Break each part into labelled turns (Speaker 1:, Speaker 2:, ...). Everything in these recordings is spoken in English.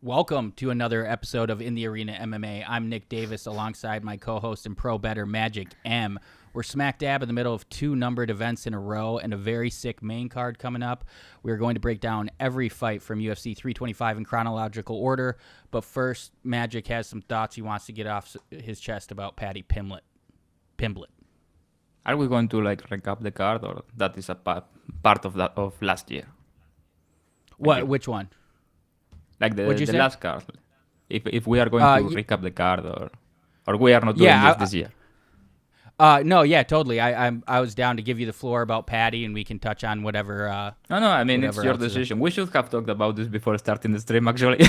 Speaker 1: Welcome to another episode of In the Arena MMA. I'm Nick Davis alongside my co-host and pro bettor Magic M. We're smack dab in the middle of two numbered events in a row and a very sick main card coming up. We're going to break down every fight from UFC 325 in chronological order. But first, Magic has some thoughts he wants to get off his chest about Paddy Pimblett.
Speaker 2: Are we going to recap the card, or that is a part of that of last year?
Speaker 1: What? Which one?
Speaker 2: Like the last card. If we are going to recap the card, or we are not doing this year.
Speaker 1: No, yeah, totally. I was down to give you the floor about Paddy, and we can touch on whatever.
Speaker 2: No. I mean, it's your decision. We should have talked about this before starting the stream, actually.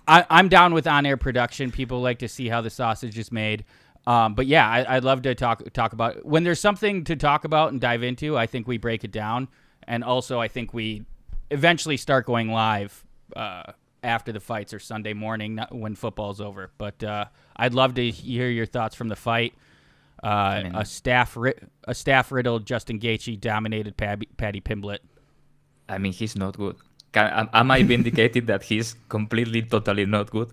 Speaker 1: I'm down with on-air production. People like to see how the sausage is made. But yeah, I'd love to talk about when there's something to talk about and dive into. I think we break it down, and also I think we eventually start going live after the fights or Sunday morning, not when football's over. But I'd love to hear your thoughts from the fight. A staff-riddled Justin Gaethje dominated Paddy Pimblett.
Speaker 2: I mean, he's not good. Am I vindicated that he's completely, totally not good?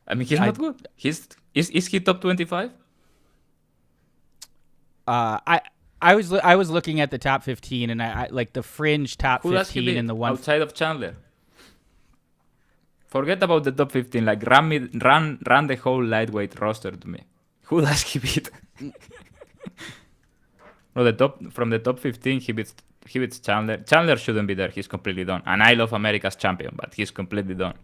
Speaker 2: I mean, he's not good. Is he top 25?
Speaker 1: I was looking at the top 15, and I like the fringe top 15 and the one
Speaker 2: outside of Chandler. Forget about the top 15. Like run the whole lightweight roster to me. Who does he beat? No, from the top 15, he beats Chandler. Chandler shouldn't be there. He's completely done. And I love America's champion, but he's completely done.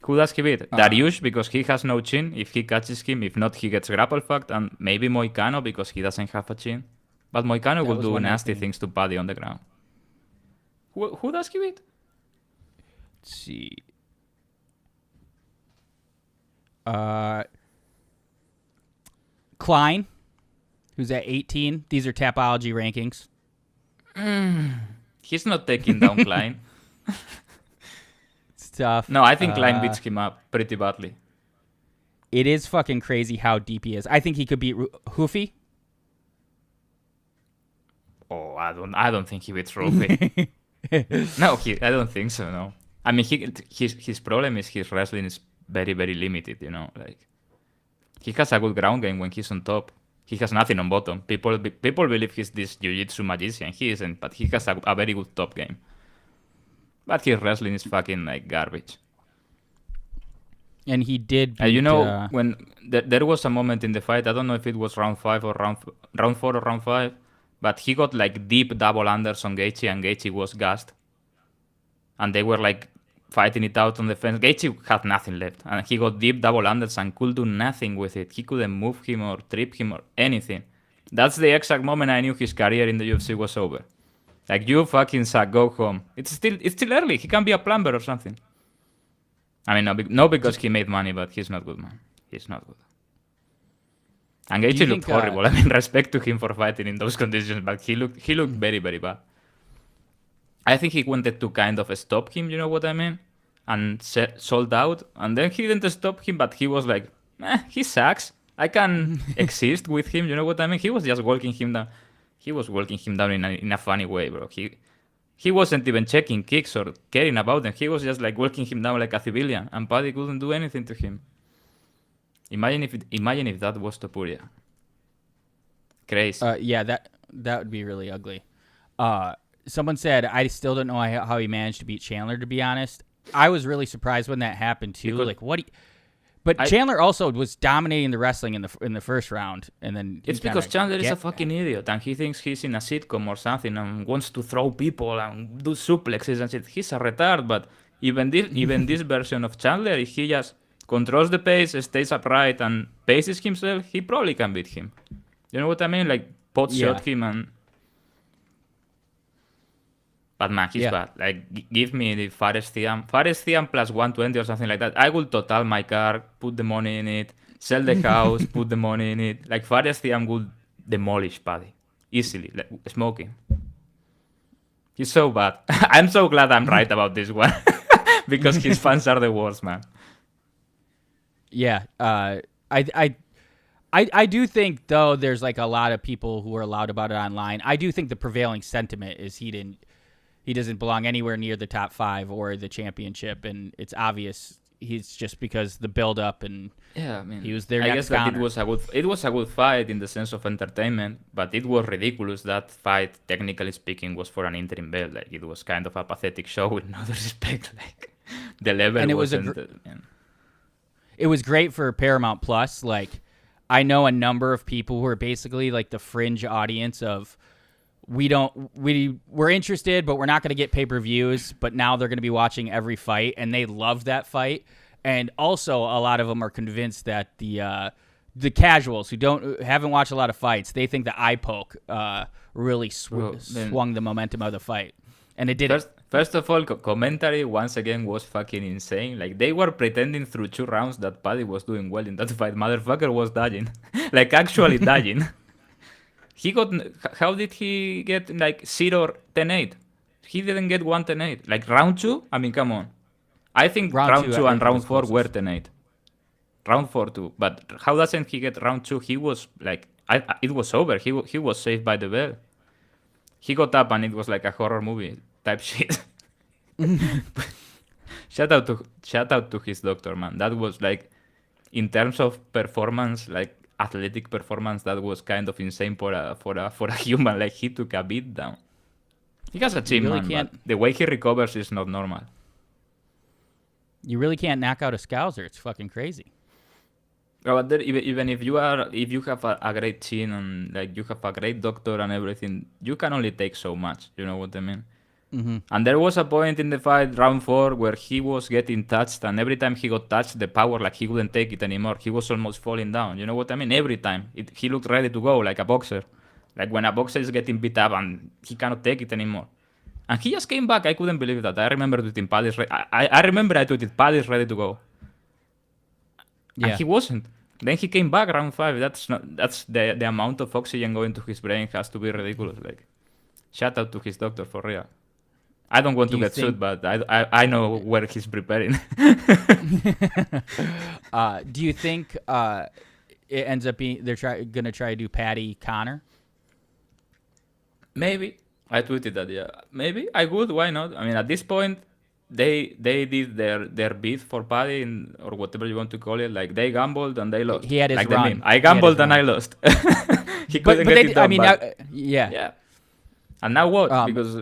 Speaker 2: Who does he beat? Dariush, because he has no chin. If he catches him, if not, he gets grapple fucked. And maybe Moicano, because he doesn't have a chin. But Moicano will do nasty things to Paddy on the ground. Who does he beat?
Speaker 1: Let's see. Klein, who's at 18. These are Tapology rankings.
Speaker 2: He's not taking down Klein.
Speaker 1: It's tough.
Speaker 2: No, I think Klein beats him up pretty badly.
Speaker 1: It is fucking crazy how deep he is. I think he could beat Hoofy.
Speaker 2: Oh, I don't think he beats Rufi. No, I don't think so. No, I mean his problem is his wrestling is very, very limited. You know, like he has a good ground game when he's on top. He has nothing on bottom. People believe he's this jiu-jitsu magician. He isn't, but he has a very good top game. But his wrestling is fucking like garbage.
Speaker 1: And he did beat,
Speaker 2: and you know, when there was a moment in the fight, I don't know if it was round 4 or round 5, but he got like deep double unders on Gaethje, and Gaethje was gassed. And they were like fighting it out on the fence. Gaethje had nothing left, and he got deep double unders and could do nothing with it. He couldn't move him or trip him or anything. That's the exact moment I knew his career in the UFC was over. Like, you fucking suck, go home. It's still early. He can be a plumber or something. I mean, no, because he made money, but he's not good, man. He's not good. And Gaethje looked horrible. I mean, respect to him for fighting in those conditions, but he looked very, very bad. I think he wanted to kind of stop him, you know what I mean? And sold out. And then he didn't stop him, but he was like, he sucks. I can exist with him, you know what I mean? He was just walking him down. He was walking him down in a funny way, bro. He wasn't even checking kicks or caring about them. He was just like walking him down like a civilian, and Paddy couldn't do anything to him. Imagine if that was Topuria. Crazy.
Speaker 1: Yeah, that would be really ugly. Someone said, I still don't know how he managed to beat Chandler, to be honest. I was really surprised when that happened, too. But Chandler also was dominating the wrestling in the first round, and then
Speaker 2: it's because Chandler is a fucking idiot, and he thinks he's in a sitcom or something, and wants to throw people and do suplexes and shit. He's a retard, but even this version of Chandler, if he just controls the pace, stays upright, and paces himself, he probably can beat him. You know what I mean? Like, shot him and... But man, he's bad. Like, give me the Fares Thiam plus 120 or something like that. I will total my car, put the money in it, sell the house, put the money in it. Like, Fares Thiam will demolish Paddy easily, like smoking. He's so bad. I'm so glad I'm right about this one because his fans are the worst, man.
Speaker 1: Yeah, I do think, though, there's like a lot of people who are loud about it online. I do think the prevailing sentiment is he he doesn't belong anywhere near the top 5 or the championship, and it's obvious he's just because the build up and
Speaker 2: yeah, I mean,
Speaker 1: he was their
Speaker 2: I
Speaker 1: next
Speaker 2: guess that
Speaker 1: counter.
Speaker 2: it was a good fight in the sense of entertainment, but it was ridiculous. That fight, technically speaking, was for an interim belt. Like it was kind of a pathetic show with no respect. Like the level
Speaker 1: And it
Speaker 2: wasn't.
Speaker 1: it was great for Paramount Plus. Like I know a number of people who are basically like the fringe audience of we're interested, but we're not going to get pay-per-views, but now they're going to be watching every fight, and they loved that fight. And also a lot of them are convinced that the casuals who haven't watched a lot of fights, they think the eye poke really swung the momentum of the fight. And it did.
Speaker 2: First of all, commentary once again was fucking insane. Like they were pretending through 2 rounds that Paddy was doing well in that fight. Motherfucker was dying. Like actually dying. How did he get like 0-10-8? He didn't get 1-10-8. Like round 2? I mean, come on. I think round 2 and round 4 were 10-8. Round 4 too. But how doesn't he get round 2? He was like, it was over. He was saved by the bell. He got up and it was like a horror movie type shit. Shout out to his doctor, man. That was like, in terms of performance, like athletic performance, that was kind of insane for a human. Like he took a beat down. He has a chin, really man, but the way he recovers is not normal.
Speaker 1: You really can't knock out a Scouser. It's fucking crazy.
Speaker 2: But then, even if you have a great chin and like you have a great doctor and everything, you can only take so much. You know what I mean?
Speaker 1: Mm-hmm.
Speaker 2: And there was a point in the fight, round 4, where he was getting touched, and every time he got touched, the power, like he couldn't take it anymore. He was almost falling down. You know what I mean? Every time he looked ready to go, like a boxer. Like when a boxer is getting beat up and he cannot take it anymore. And he just came back. I couldn't believe that. I remember tweeting Paddy's I remember I tweeted Paddy's ready to go. Yeah. And he wasn't. Then he came back round 5. That's the amount of oxygen going to his brain has to be ridiculous. Like, shout out to his doctor for real. I don't want to get sued, but I know where he's preparing.
Speaker 1: Do you think it ends up being they're going to try to do Paddy Connor?
Speaker 2: Maybe. I tweeted that, yeah. Maybe I would. Why not? I mean, at this point, they did their bid for Paddy or whatever you want to call it. Like they gambled and they lost.
Speaker 1: He had his
Speaker 2: like
Speaker 1: run.
Speaker 2: I gambled and I lost. He couldn't get it done.
Speaker 1: I mean, yeah.
Speaker 2: And now what? Because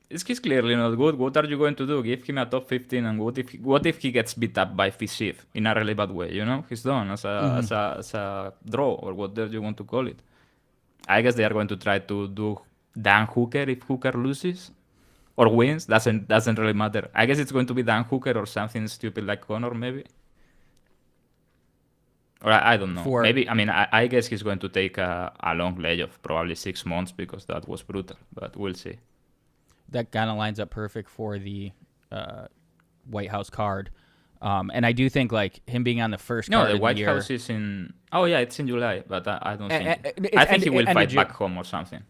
Speaker 2: he's clearly not good. What are you going to do? Give him a top 15, and what if he gets beat up by Fischiev in a really bad way? You know, he's done as a draw or whatever you want to call it. I guess they are going to try to do Dan Hooker if Hooker loses or wins. Doesn't really matter. I guess it's going to be Dan Hooker or something stupid like Conor, maybe. Or I don't know. Maybe, I mean, I guess he's going to take a long lay of probably 6 months because that was brutal, but we'll see.
Speaker 1: That kind of lines up perfect for the White House card. And I do think, like, him being on the first card
Speaker 2: the
Speaker 1: of
Speaker 2: White
Speaker 1: the year,
Speaker 2: House is in... Oh, yeah, it's in July, but I don't think... I think he will fight back home or something.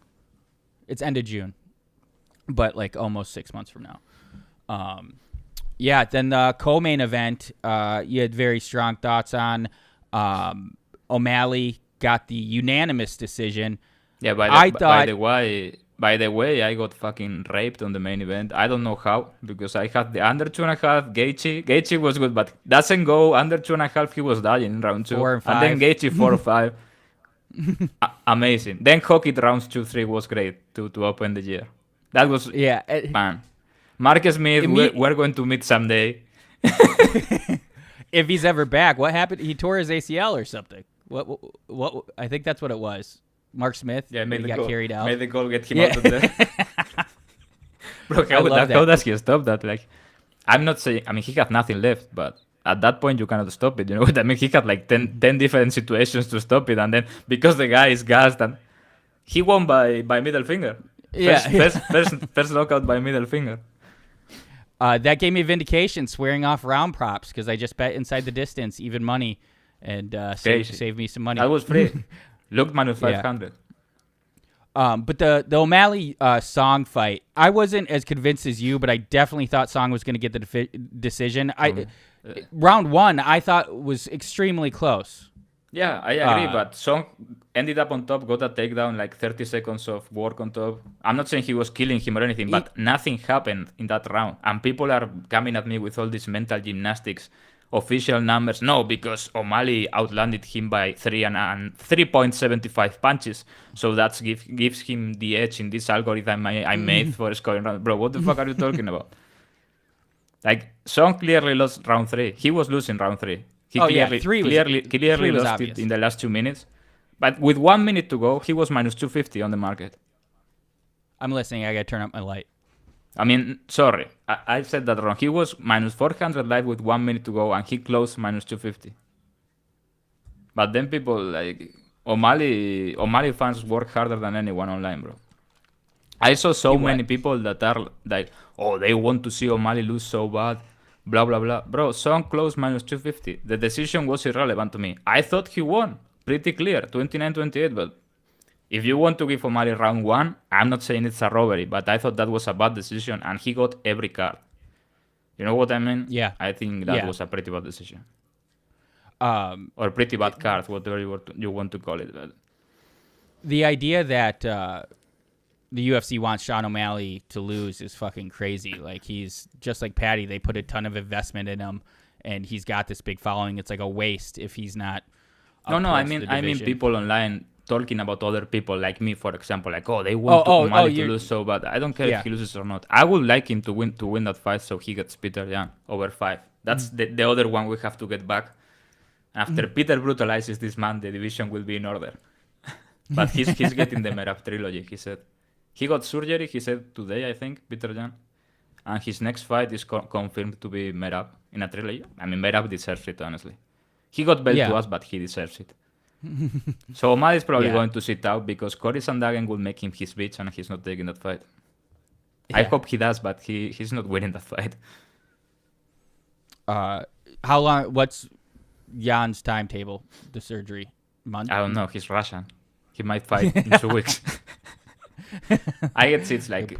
Speaker 1: It's end of June, but, like, almost 6 months from now. Yeah, then the co-main event, you had very strong thoughts on. O'Malley got the unanimous decision.
Speaker 2: Yeah, by the way, I got fucking raped on the main event. I don't know how, because I had the under 2.5 Gaethje. Gaethje was good, but doesn't go under 2.5. He was dying in round 2.
Speaker 1: 4 and 5.
Speaker 2: And then Gaethje 4 or 5. Amazing. Then Hockey rounds 2-3 was great to open the year. That was man. Marcus Smith, we're going to meet someday.
Speaker 1: If he's ever back, what happened? He tore his ACL or something. What? I think that's what it was. Mark Smith.
Speaker 2: Yeah,
Speaker 1: he got carried out.
Speaker 2: Made the goal get him out of there. Bro, how does he stop that? Like, I'm not saying. I mean, he had nothing left, but at that point you cannot stop it. You know what I mean? He had like 10 different situations to stop it, and then because the guy is gassed, and he won by middle finger. First knockout by middle finger.
Speaker 1: That gave me vindication, swearing off round props because I just bet inside the distance, even money, and saved me some money.
Speaker 2: That was free. Looked minus 500.
Speaker 1: But the O'Malley Song fight, I wasn't as convinced as you, but I definitely thought Song was going to get the decision. Round 1, I thought was extremely close.
Speaker 2: Yeah, I agree, but Song ended up on top, got a takedown, like 30 seconds of work on top. I'm not saying he was killing him or anything, but nothing happened in that round. And people are coming at me with all these mental gymnastics, official numbers. No, because O'Malley outlanded him by 3.75 punches. So that gives him the edge in this algorithm I made for scoring round. Bro, what the fuck are you talking about? Like, Song clearly lost round 3. He was losing round 3. He clearly lost
Speaker 1: obvious.
Speaker 2: it in the last 2 minutes. But with 1 minute to go, he was minus 250 on the market.
Speaker 1: I'm listening. I gotta turn up my light.
Speaker 2: I mean, sorry. I said that wrong. He was minus 400 live with 1 minute to go, and he closed minus 250. But then people like O'Malley fans work harder than anyone online, bro. I saw so many people that are like, oh, they want to see O'Malley lose so bad. Blah, blah, blah. Bro, Song closed minus 250. The decision was irrelevant to me. I thought he won. Pretty clear. 29-28. But if you want to give O'Malley round 1, I'm not saying it's a robbery, but I thought that was a bad decision, and he got every card. You know what I mean?
Speaker 1: Yeah.
Speaker 2: I think that was a pretty bad decision.
Speaker 1: Or
Speaker 2: pretty bad card, whatever you want to call it. But
Speaker 1: the idea that the UFC wants Sean O'Malley to lose is fucking crazy. Like, he's just like Paddy. They put a ton of investment in him, and he's got this big following. It's like a waste if he's not.
Speaker 2: No. I mean people online talking about other people like me, for example. Like, oh, they want O'Malley to lose so bad. I don't care if he loses or not. I would like him to win that fight, so he gets Peter Yan over 5. That's the other one we have to get back. After Peter brutalizes this man, the division will be in order. But he's getting the Merab trilogy. He said. He got surgery, he said today, I think, Peter Yan. And his next fight is confirmed to be Merab in a trilogy. I mean, Merab deserves it, honestly. He got belt to us, but he deserves it. So Omar is probably going to sit out because Cory Sandhagen will make him his bitch, and he's not taking that fight. Yeah. I hope he does, but he's not winning that fight.
Speaker 1: How long? What's Jan's timetable? The surgery month?
Speaker 2: I don't know. He's Russian. He might fight in 2 weeks. I guess it's like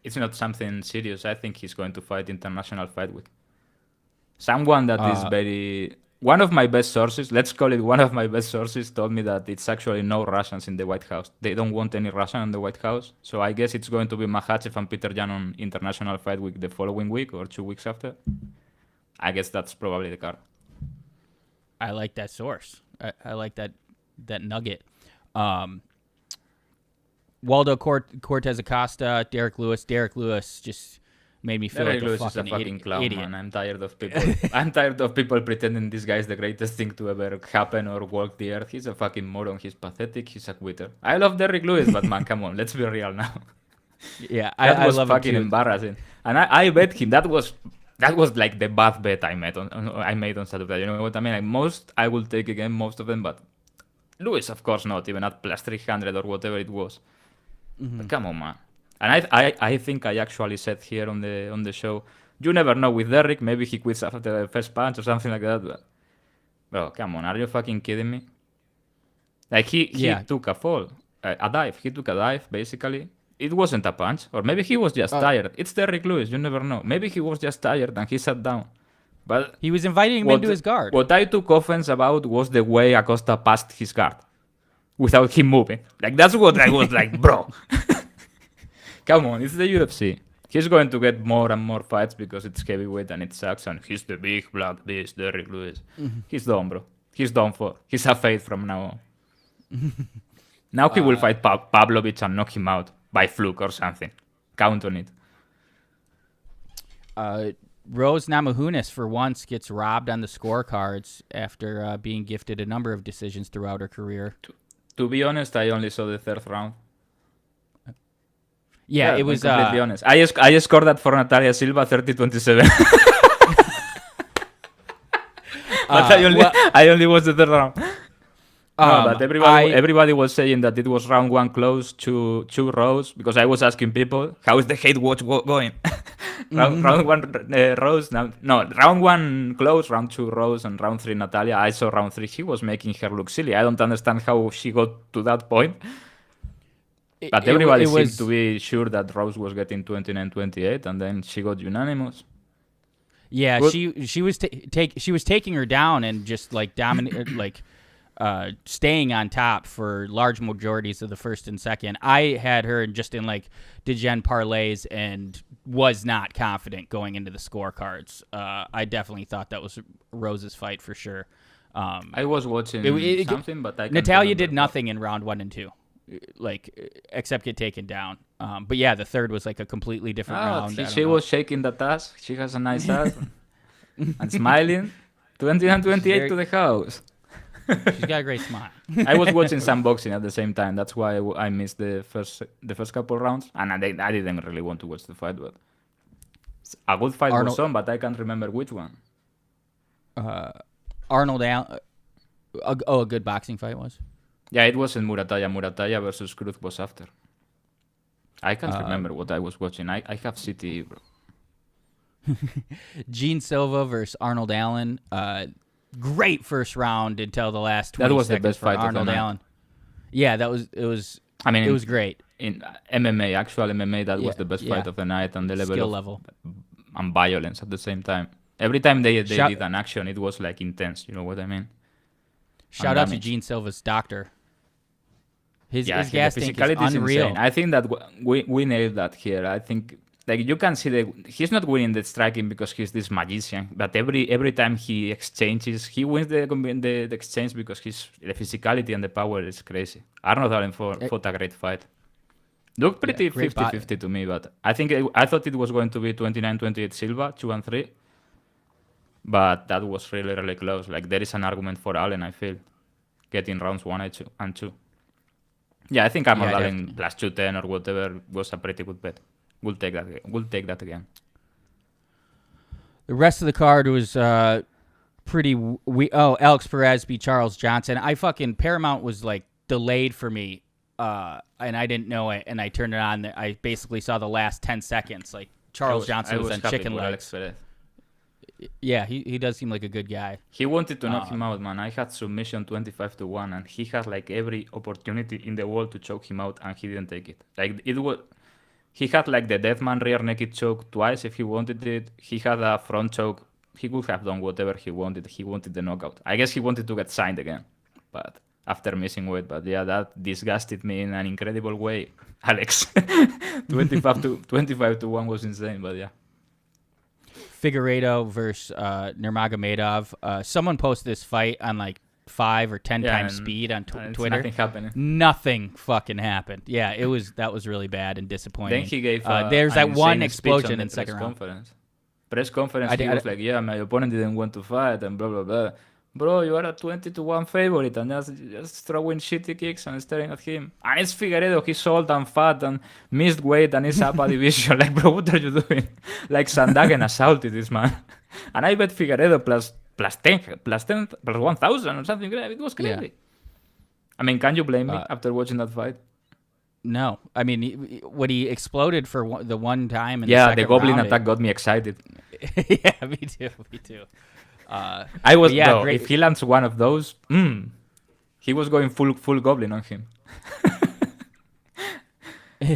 Speaker 2: it's not something serious. I think he's going to fight International Fight Week. Someone that is very one of my best sources. Let's call it one of my best sources. Told me that it's actually no Russians in the White House. They don't want any Russian in the White House. So I guess it's going to be Makhachev and Peter Yan on International Fight Week the following week or 2 weeks after. I guess that's probably the card.
Speaker 1: I like that source. I like that nugget. Waldo Cortez Acosta, Derrick Lewis. Derrick Lewis just made me feel
Speaker 2: Derrick
Speaker 1: like
Speaker 2: Lewis
Speaker 1: a
Speaker 2: is a fucking clown,
Speaker 1: idiot.
Speaker 2: man. I'm tired of people. I'm tired of people pretending this guy is the greatest thing to ever happen or walk the earth. He's a fucking moron. He's pathetic. He's a quitter. I love Derrick Lewis, but man, come on, let's be real now.
Speaker 1: Yeah,
Speaker 2: I was
Speaker 1: love
Speaker 2: fucking
Speaker 1: him
Speaker 2: embarrassing, and I bet him that was like the bad bet I made on Saturday. You know what I mean? Like I will take again most of them, but Lewis, of course, not even at plus 300 or whatever it was. Mm-hmm. But come on, man. And I think I actually said here on the show, you never know with Derrick. Maybe he quits after the first punch or something like that. But, bro, come on, are you fucking kidding me? Like he took a fall, a dive. He took a dive basically. It wasn't a punch, or maybe he was just tired. It's Derrick Lewis. You never know. Maybe he was just tired and he sat down. But
Speaker 1: he was inviting him into his guard.
Speaker 2: What I took offense about was the way Acosta passed his guard without him moving. Like, that's what I was like, bro. Come on, it's the UFC. He's going to get more and more fights because it's heavyweight and it sucks, and he's the big black beast, Derrick Lewis. Mm-hmm. He's done, bro. He's done for. He's a fade from now on. Now he will fight Pavlovich and knock him out by fluke or something. Count on it.
Speaker 1: Rose Namajunas, for once, gets robbed on the scorecards after being gifted a number of decisions throughout her career.
Speaker 2: To be honest, I only saw the third round.
Speaker 1: Yeah, it was...
Speaker 2: completely honest. I scored that for Natalia Silva 30-27. But I only watched the third round. But everybody was saying that it was round 1 close to 2 rows, because I was asking people, how is the hate watch going? Round 1 rows, round 1 close, round 2 rows, and round 3 Natalia. I saw round 3, she was making her look silly. I don't understand how she got to that point. But everybody seemed to be sure that Rose was getting 29-28, and then she got unanimous.
Speaker 1: Yeah, she was taking her down and just like dominated, like staying on top for large majorities of the first and second. I had her just in like degen parlays and was not confident going into the scorecards. I definitely thought that was Rose's fight for sure.
Speaker 2: I was watching something, but
Speaker 1: Natalia did nothing in round 1 and 2, like except get taken down. But yeah, the third was like a completely different round.
Speaker 2: She was shaking the ass. She has a nice ass and smiling. 20-28 to the house.
Speaker 1: She's got a great smile.
Speaker 2: I was watching some boxing at the same time. That's why I missed the first couple rounds, and I didn't really want to watch the fight. But a good fight was on, but I can't remember which one.
Speaker 1: Arnold Allen. A good boxing fight was.
Speaker 2: Yeah, it was in Murataya. Murataya versus Cruz was after. I can't remember what I was watching. I have CTE, bro.
Speaker 1: Gene Silva versus Arnold Allen. Great first round until the last 20
Speaker 2: That was the
Speaker 1: seconds
Speaker 2: best
Speaker 1: for
Speaker 2: fight
Speaker 1: Arnold
Speaker 2: of the night.
Speaker 1: Allen. Yeah, it was great.
Speaker 2: In MMA, actual MMA, that was the best fight of the night, and the level and violence at the same time. Every time they did an action, it was like intense. You know what I mean?
Speaker 1: Shout out to Gene Silva's doctor. His gas tank is unreal.
Speaker 2: Insane. I think that we nailed that here. I think like you can see he's not winning the striking because he's this magician, but every time he exchanges, he wins the exchange because the physicality and the power is crazy. Arnold Allen fought a great fight. Looked pretty 50-50 to me, but I thought it was going to be 29-28 Silva, 2-3. But that was really, really close. Like, there is an argument for Allen, I feel, getting rounds 1 and 2. Yeah, I think Arnold Allen plus 210 or whatever was a pretty good bet. We'll take that again.
Speaker 1: The rest of the card was pretty... Alex Perez beat Charles Johnson. Paramount was, like, delayed for me, and I didn't know it, and I turned it on. I basically saw the last 10 seconds. Like, Charles Johnson was on chicken legs. Yeah, he does seem like a good guy.
Speaker 2: He wanted to knock him out, man. I had submission 25-1, and he had like every opportunity in the world to choke him out, and he didn't take it. Like he had like the deathman rear naked choke twice if he wanted it. He had a front choke. He could have done whatever he wanted. He wanted the knockout. I guess he wanted to get signed again, but after missing weight. But yeah, that disgusted me in an incredible way. Alex, 25-1 was insane, but yeah.
Speaker 1: Figueiredo versus Nurmagomedov. Someone posted this fight on like 5 or 10 times speed on Twitter.
Speaker 2: Nothing happened.
Speaker 1: Nothing fucking happened. Yeah, that was really bad and disappointing.
Speaker 2: Then he gave
Speaker 1: there's that one explosion in the second round.
Speaker 2: Press conference. He was like, "Yeah, my opponent didn't want to fight and blah blah blah." Bro, you are a 20-1 favorite and just throwing shitty kicks and staring at him. And it's Figueiredo, he's old and fat and missed weight and he's up a division. Like, bro, what are you doing? Like, Sandagen assaulted this man. And I bet Figueiredo plus 1,000 or something. It was crazy. Yeah. I mean, can you blame me after watching that fight?
Speaker 1: No. I mean, when he exploded for the one time in the second
Speaker 2: the Goblin
Speaker 1: round,
Speaker 2: attack got me excited.
Speaker 1: Yeah, me too.
Speaker 2: I was if he lands one of those, he was going full Goblin on him.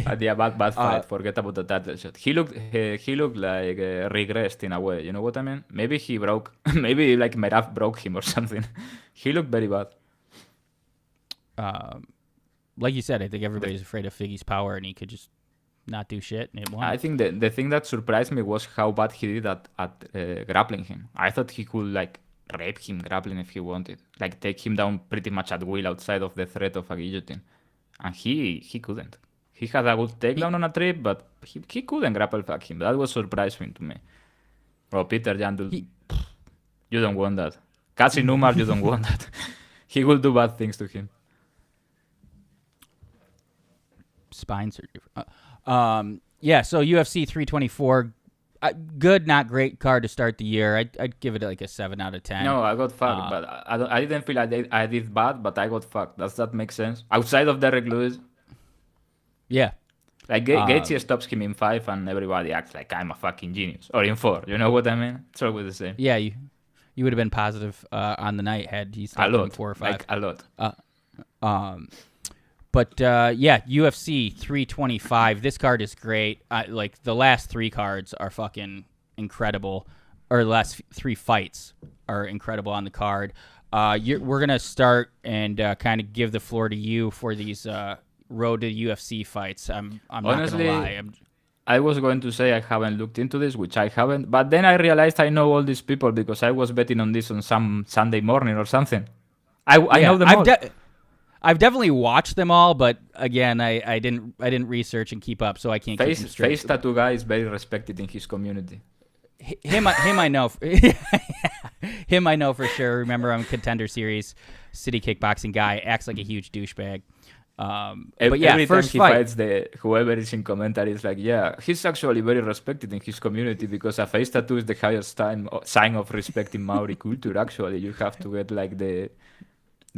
Speaker 2: But yeah, bad fight. Forget about the title shot. He looked like regressed in a way. You know what I mean? Maybe he broke. Maybe like Meraf broke him or something. He looked very bad.
Speaker 1: Like you said, I think everybody's afraid of Figgy's power, and he could just not do shit, and it won.
Speaker 2: I think the thing that surprised me was how bad he did at grappling him. I thought he could like rape him grappling if he wanted, like take him down pretty much at will outside of the threat of a guillotine, and he couldn't. He had a good takedown on a trip, but he couldn't grapple fuck him. That was surprising to me. Bro, Peter Jandul, you don't want that. Cassie Umar, you don't want that. He will do bad things to him.
Speaker 1: Spine surgery. Yeah, so UFC 324, good, not great card to start the year. I'd give it like a 7 out of 10.
Speaker 2: No, I got fucked, but I didn't feel I did bad, but I got fucked. Does that make sense? Outside of Derrick Lewis?
Speaker 1: Yeah.
Speaker 2: Like, Gaethje stops him in 5 and everybody acts like I'm a fucking genius. Or in 4, you know what I mean? It's always the same.
Speaker 1: Yeah, you would have been positive on the night had he stopped in 4 or 5.
Speaker 2: Like, a lot.
Speaker 1: But yeah, UFC 325. This card is great. Like the last 3 cards are fucking incredible, or the last 3 fights are incredible on the card. we're gonna start and kind of give the floor to you for these road to UFC fights. I'm
Speaker 2: Honestly,
Speaker 1: not gonna lie.
Speaker 2: I was going to say I haven't looked into this, which I haven't, but then I realized I know all these people because I was betting on this on some Sunday morning or something. I know them all.
Speaker 1: I've definitely watched them all, but again, I didn't research and keep up, so I can't keep them straight.
Speaker 2: Face tattoo guy is very respected in his community.
Speaker 1: Him I know. Him I know for sure. Remember, I'm Contender Series City Kickboxing guy. Acts like a huge douchebag. But yeah,
Speaker 2: every
Speaker 1: first
Speaker 2: time he
Speaker 1: fight.
Speaker 2: fights, whoever is in commentary is like, yeah, he's actually very respected in his community because a face tattoo is the highest sign of respect in Maori culture. Actually, you have to get like the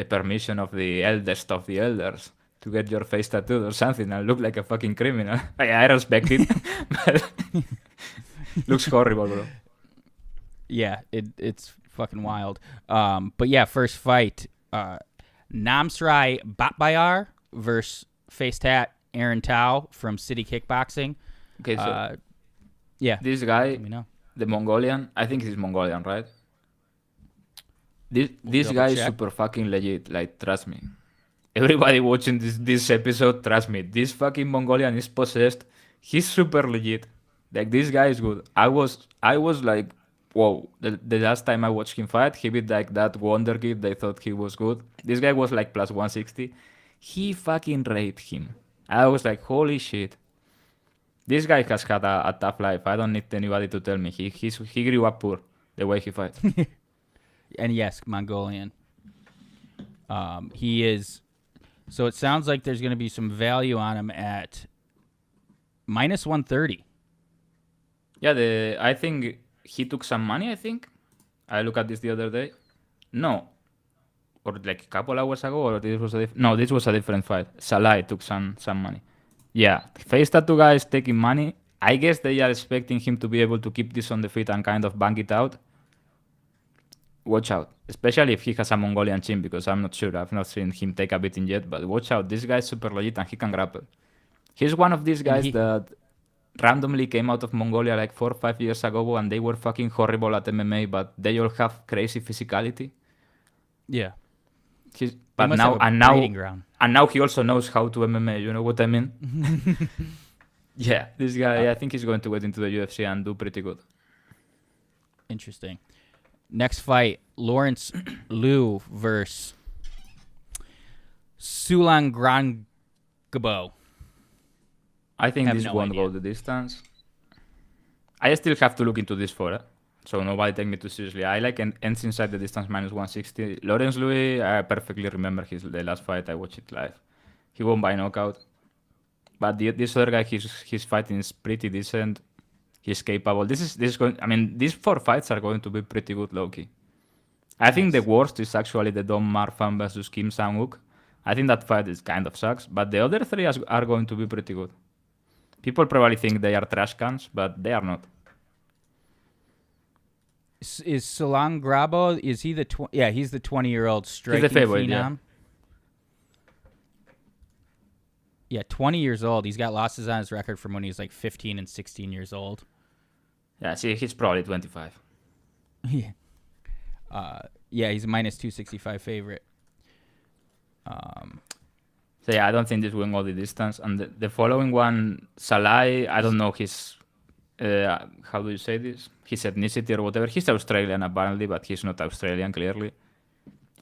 Speaker 2: permission of the eldest of the elders to get your face tattooed or something and look like a fucking criminal. I respect it, but looks horrible, bro.
Speaker 1: Yeah, it's fucking wild. But yeah, first fight, Namsrai Batbayar versus Face Tat Aaron Tao from City Kickboxing.
Speaker 2: Okay, so
Speaker 1: yeah,
Speaker 2: this guy,
Speaker 1: let me know.
Speaker 2: the Mongolian, I think he's Mongolian, right? This guy is super fucking legit. Like, trust me. Everybody watching this episode, trust me. This fucking Mongolian is possessed. He's super legit. Like, this guy is good. I was like, whoa. The last time I watched him fight, he beat like that wonder kid. They thought he was good. This guy was like plus 160. He fucking raped him. I was like, holy shit. This guy has had a tough life. I don't need anybody to tell me. He grew up poor the way he fights.
Speaker 1: And yes, Mongolian. He is. So it sounds like there's going to be some value on him at minus 130.
Speaker 2: Yeah, I think he took some money, I think. I looked at this the other day. No. Or like a couple hours ago, or this was this was a different fight. Salai took some money. Yeah, face tattoo guys taking money. I guess they are expecting him to be able to keep this on the feet and kind of bang it out. Watch out, especially if he has a Mongolian chin, because I'm not sure. I've not seen him take a beating yet, but watch out. This guy's super legit and he can grapple. He's one of these guys that randomly came out of Mongolia like 4 or 5 years ago and they were fucking horrible at MMA, but they all have crazy physicality.
Speaker 1: Yeah.
Speaker 2: But now he also knows how to MMA, you know what I mean? Yeah, this guy, I think he's going to get into the UFC and do pretty good.
Speaker 1: Interesting. Next fight, Lawrence Liu versus Sulangranggabo.
Speaker 2: I think this won't go the distance. I still have to look into this for so nobody take me too seriously. I like ends inside the distance minus 160. Lawrence Liu, I perfectly remember the last fight. I watched it live. He won by knockout. But this other guy, his fighting is pretty decent. He's capable. This is going. I mean, these 4 fights are going to be pretty good, low-key. I think the worst is actually the Dom Marfan versus Kim Sang-wook. I think that fight is kind of sucks, but the other 3 are going to be pretty good. People probably think they are trash cans, but they are not.
Speaker 1: Is Sulangranggabo? Is he the he's the 20-year-old striking
Speaker 2: he's the favorite,
Speaker 1: phenom. Yeah, 20 years old. He's got losses on his record from when he was like 15 and 16 years old.
Speaker 2: Yeah, see, he's probably 25.
Speaker 1: Yeah. Yeah, he's a minus 265 favorite.
Speaker 2: So yeah, I don't think this will go the distance. And the following one, Salai, I don't know his, how do you say this? His ethnicity or whatever. He's Australian apparently, but he's not Australian clearly.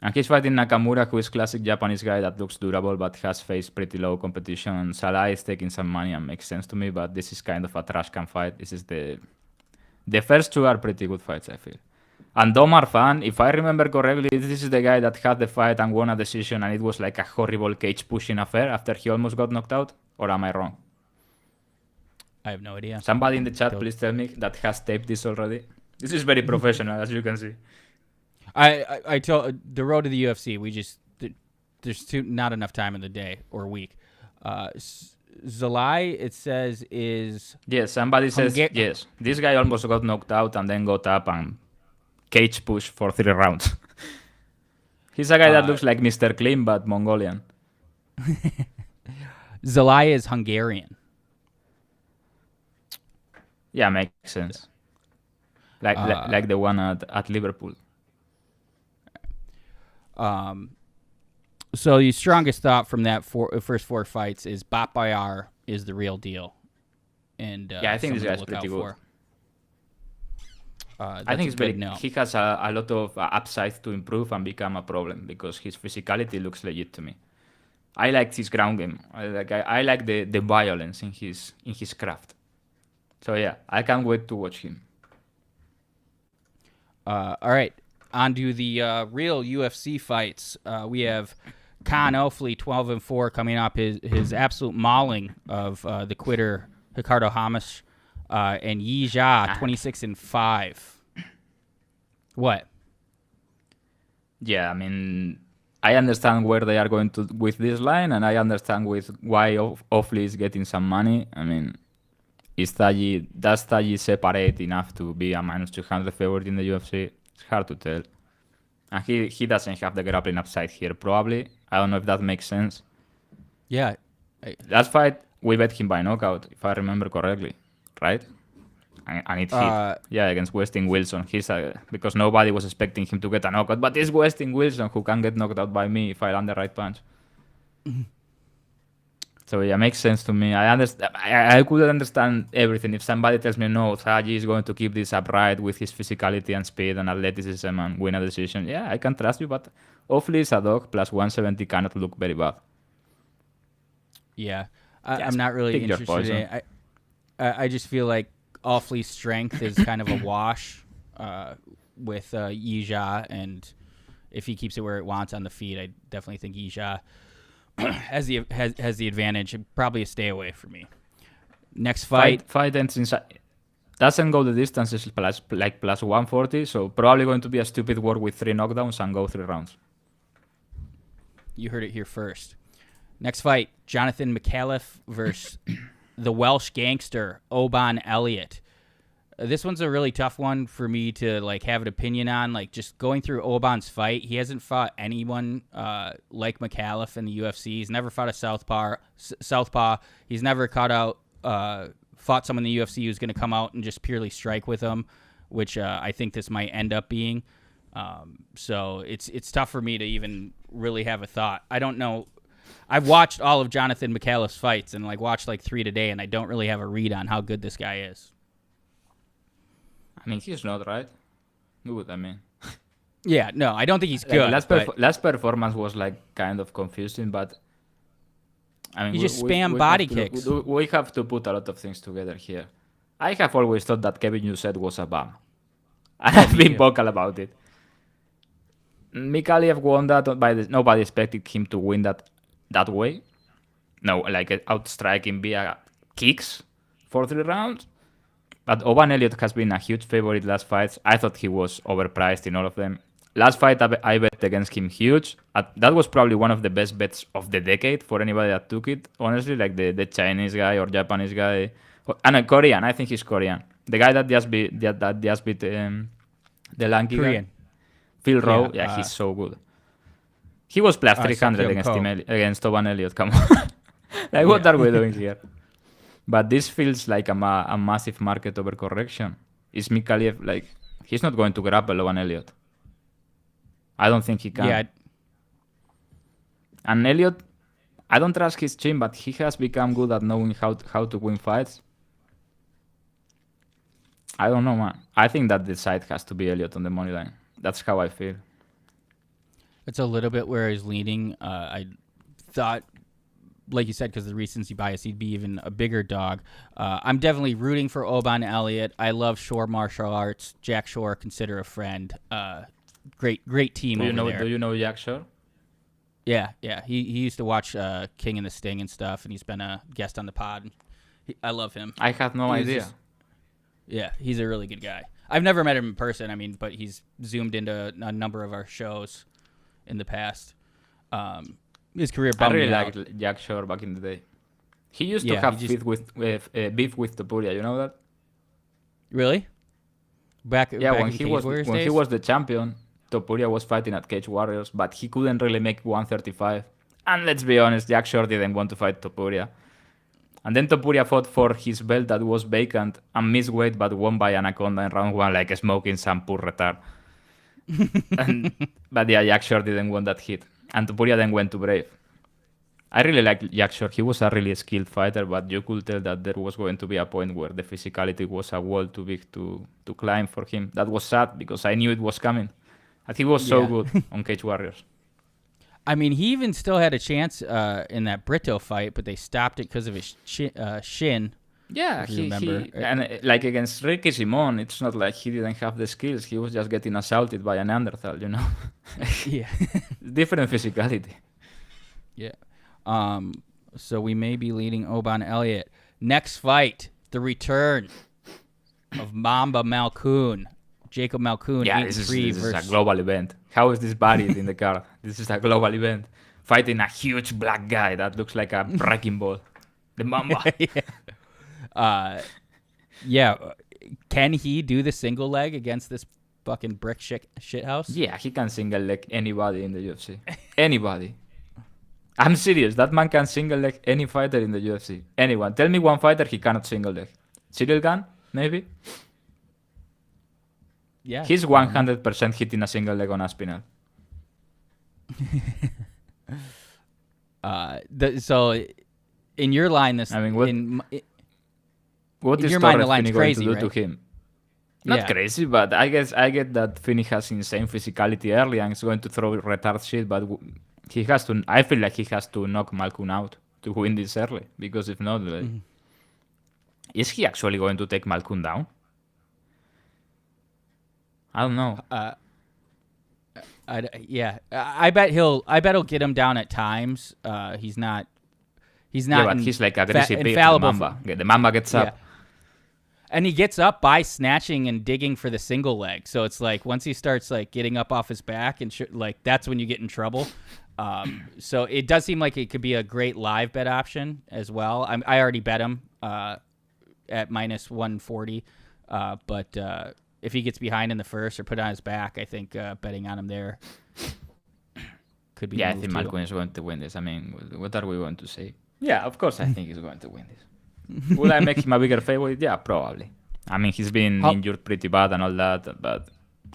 Speaker 2: And he's fighting Nakamura, who is classic Japanese guy that looks durable but has faced pretty low competition. And Salai is taking some money and makes sense to me, but this is kind of a trash can fight. This is the first 2 are pretty good fights, I feel. And Domar Fan, if I remember correctly, this is the guy that had the fight and won a decision, and it was like a horrible cage pushing affair after he almost got knocked out. Or am I wrong?
Speaker 1: I have no idea.
Speaker 2: Somebody in the chat, please tell me that has taped this already. This is very professional, as you can see.
Speaker 1: I told the road to the UFC. We just there's not enough time in the day or week. Zalai, it says, is
Speaker 2: yes. Somebody says yes. This guy almost got knocked out and then got up and cage push for 3 rounds. He's a guy that looks like Mr. Clean but Mongolian.
Speaker 1: Zalai is Hungarian.
Speaker 2: Yeah, makes sense. Like the one at Liverpool.
Speaker 1: So the strongest thought from that first 4 fights is Bot Bayar is the real deal. And
Speaker 2: I think this guy's pretty good. I think he has a lot of upside to improve and become a problem because his physicality looks legit to me. I like his ground game. I like the violence in his craft. So yeah, I can't wait to watch him.
Speaker 1: All right, on to the real UFC fights. We have Kaan Ofli 12-4 coming up. His absolute mauling of the quitter Ricardo Hamas, and Yizha 26-5. What?
Speaker 2: Yeah, I mean, I understand where they are going to with this line, and I understand with why Ofli is getting some money. I mean, does Taji separate enough to be a -200 favorite in the UFC? It's hard to tell. And he doesn't have the grappling upside here, probably. I don't know if that makes sense.
Speaker 1: Yeah.
Speaker 2: Last fight, we bet him by knockout, if I remember correctly, right? And it hit. Yeah, against Westin Wilson. Because nobody was expecting him to get a knockout, but it's Westin Wilson who can get knocked out by me if I land the right punch. So yeah, makes sense to me. I could understand everything if somebody tells me no, Taji is going to keep this upright with his physicality and speed and athleticism and win a decision. Yeah, I can trust you, but Ofli is a dog. Plus 170 cannot look very bad.
Speaker 1: Yeah, I'm not really interested in it. I just feel like Ofli's strength is kind of a wash with Yizha, and if he keeps it where it wants on the feet, I definitely think Yizha has the advantage. Probably a stay away for me. Next fight
Speaker 2: ends inside. Doesn't go the distance, is plus 140, so probably going to be a stupid war with 3 knockdowns and go 3 rounds.
Speaker 1: You heard it here first. Next fight, Jonathan Micalief versus the Welsh gangster, Oban Elliot. This one's a really tough one for me to have an opinion on. Just going through Oban's fight, he hasn't fought anyone like Micalief in the UFC. He's never fought a southpaw. He's never fought someone in the UFC who's going to come out and just purely strike with him, which I think this might end up being. So it's tough for me to even really have a thought. I don't know. I've watched all of Jonathan Micalief's fights and watched 3 today, and I don't really have a read on how good this guy is.
Speaker 2: I mean, he's not right. Good, I mean.
Speaker 1: Yeah, no, I don't think he's good.
Speaker 2: Last performance was kind of confusing, but I mean,
Speaker 1: he just spam body kicks.
Speaker 2: We have to put a lot of things together here. I have always thought that Kevin Newsett was a bum. I've been vocal about it. Micalief won that nobody expected him to win that way. No, outstriking via kicks for 3 rounds. But Oban Elliot has been a huge favorite last fights. I thought he was overpriced in all of them. Last fight, I bet against him huge. That was probably one of the best bets of the decade for anybody that took it. Honestly, the Chinese guy or Japanese guy. And a Korean. I think he's Korean. The guy that just beat the lanky
Speaker 1: Korean
Speaker 2: guy. Phil Rowe. Yeah, he's so good. He was plus 300 against Oban Elliot. Come on. What are we doing here? But this feels like a massive market overcorrection. Is Micalief he's not going to grapple Oban Elliot? I don't think he can. Yeah. And Elliot, I don't trust his chin, but he has become good at knowing how to win fights. I don't know, man. I think that the side has to be Elliot on the money line. That's how I feel.
Speaker 1: It's a little bit where he's leaning. I thought, like you said, because of the recency bias, he'd be even a bigger dog. I'm definitely rooting for Oban Elliot. I love martial arts. Jack Shore, consider a friend. Great team over there.
Speaker 2: Do you know Jack Shore?
Speaker 1: Yeah. He used to watch King and the Sting and stuff, and he's been a guest on the pod. I love him.
Speaker 2: I had no idea.
Speaker 1: He's a really good guy. I've never met him in person, but he's zoomed into a number of our shows in the past. His career bummed me out.
Speaker 2: I really liked Jack Shore back in the day. He used to have beef with Topuria, you know that?
Speaker 1: Really? Back
Speaker 2: when he was the champion, Topuria was fighting at Cage Warriors, but he couldn't really make 135. And let's be honest, Jack Shore didn't want to fight Topuria. And then Topuria fought for his belt that was vacant and missed weight but won by Anaconda in round 1 like smoking some poor retard. But yeah, Jack Shore didn't want that hit. And Topuria then went to Brave. I really like Jack Shore. He was a really skilled fighter, but you could tell that there was going to be a point where the physicality was a wall too big to climb for him. That was sad because I knew it was coming. And he was so good on Cage Warriors.
Speaker 1: I mean, he even still had a chance in that Brito fight, but they stopped it because of his shin.
Speaker 2: Yeah, and like against Ricky Simon, it's not like he didn't have the skills. He was just getting assaulted by a Neanderthal, you know?
Speaker 1: Yeah.
Speaker 2: Different physicality.
Speaker 1: Yeah. So we may be leading Oban Elliot. Next fight, the return of Mamba Malkoun. Jacob Malkoun.
Speaker 2: Yeah, this is a global event. How is this buried in the card? This is a global event. Fighting a huge black guy that looks like a wrecking ball. The Mamba.
Speaker 1: Yeah. Can he do the single leg against this fucking brick shit house?
Speaker 2: Yeah, he can single leg anybody in the UFC. Anybody. I'm serious. That man can single leg any fighter in the UFC. Anyone. Tell me one fighter he cannot single leg. Cyril Gane, maybe?
Speaker 1: Yeah.
Speaker 2: He's 100% hitting a single leg on Aspinall.
Speaker 1: So, in your line, this...
Speaker 2: I mean, what is
Speaker 1: your mind, the
Speaker 2: Torrez
Speaker 1: line's
Speaker 2: Finney
Speaker 1: crazy,
Speaker 2: going to do
Speaker 1: right?
Speaker 2: to him? Not crazy, but I get that Finney has insane physicality early and is going to throw retard shit, but he has to... I feel like he has to knock Malkoun out to win this early, because if not, is he actually going to take Malkoun down? I don't know.
Speaker 1: I bet he'll get him down at times. He's not.
Speaker 2: Yeah, but he's like aggressive.
Speaker 1: Infallible.
Speaker 2: The Mamba gets up.
Speaker 1: Yeah. And he gets up by snatching and digging for the single leg. So it's like once he starts like getting up off his back and like that's when you get in trouble. So it does seem like it could be a great live bet option as well. I already bet him at minus 140, but if he gets behind in the first or put on his back, I think betting on him there could be.
Speaker 2: Yeah, I think Malkoun is going to win this. I mean, what are we going to say? Yeah, of course, I think he's going to win this. Will I make him a bigger favorite? Yeah, probably. I mean, he's been injured pretty bad and all that, but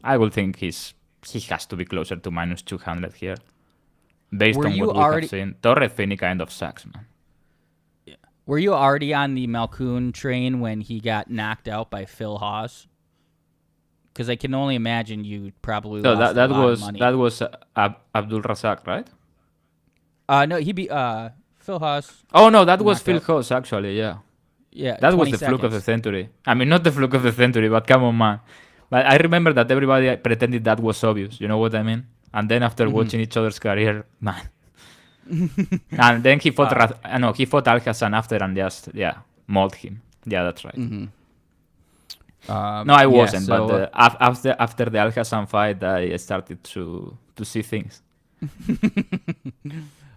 Speaker 2: I will think he has to be closer to minus 200 here. Based on what we have seen. Torrez Finney kind of sucks, man.
Speaker 1: Yeah. Were you already on the Malkoun train when he got knocked out by Phil Hawes? Because I can only imagine you probably lost a lot of money.
Speaker 2: That was Abdul Razak, right?
Speaker 1: No, he beat Phil Hawes.
Speaker 2: Oh, no, that was Phil Hawes, actually, yeah.
Speaker 1: Yeah,
Speaker 2: that was the fluke of the century. I mean, not the fluke of the century, but come on, man. But I remember that everybody pretended that was obvious. You know what I mean? And then after watching each other's career, man. And then he fought he fought Al Hassan after and just mauled him. Yeah, that's right.
Speaker 1: Mm-hmm.
Speaker 2: No, I wasn't. But after the Al Hassan fight, I started to see things.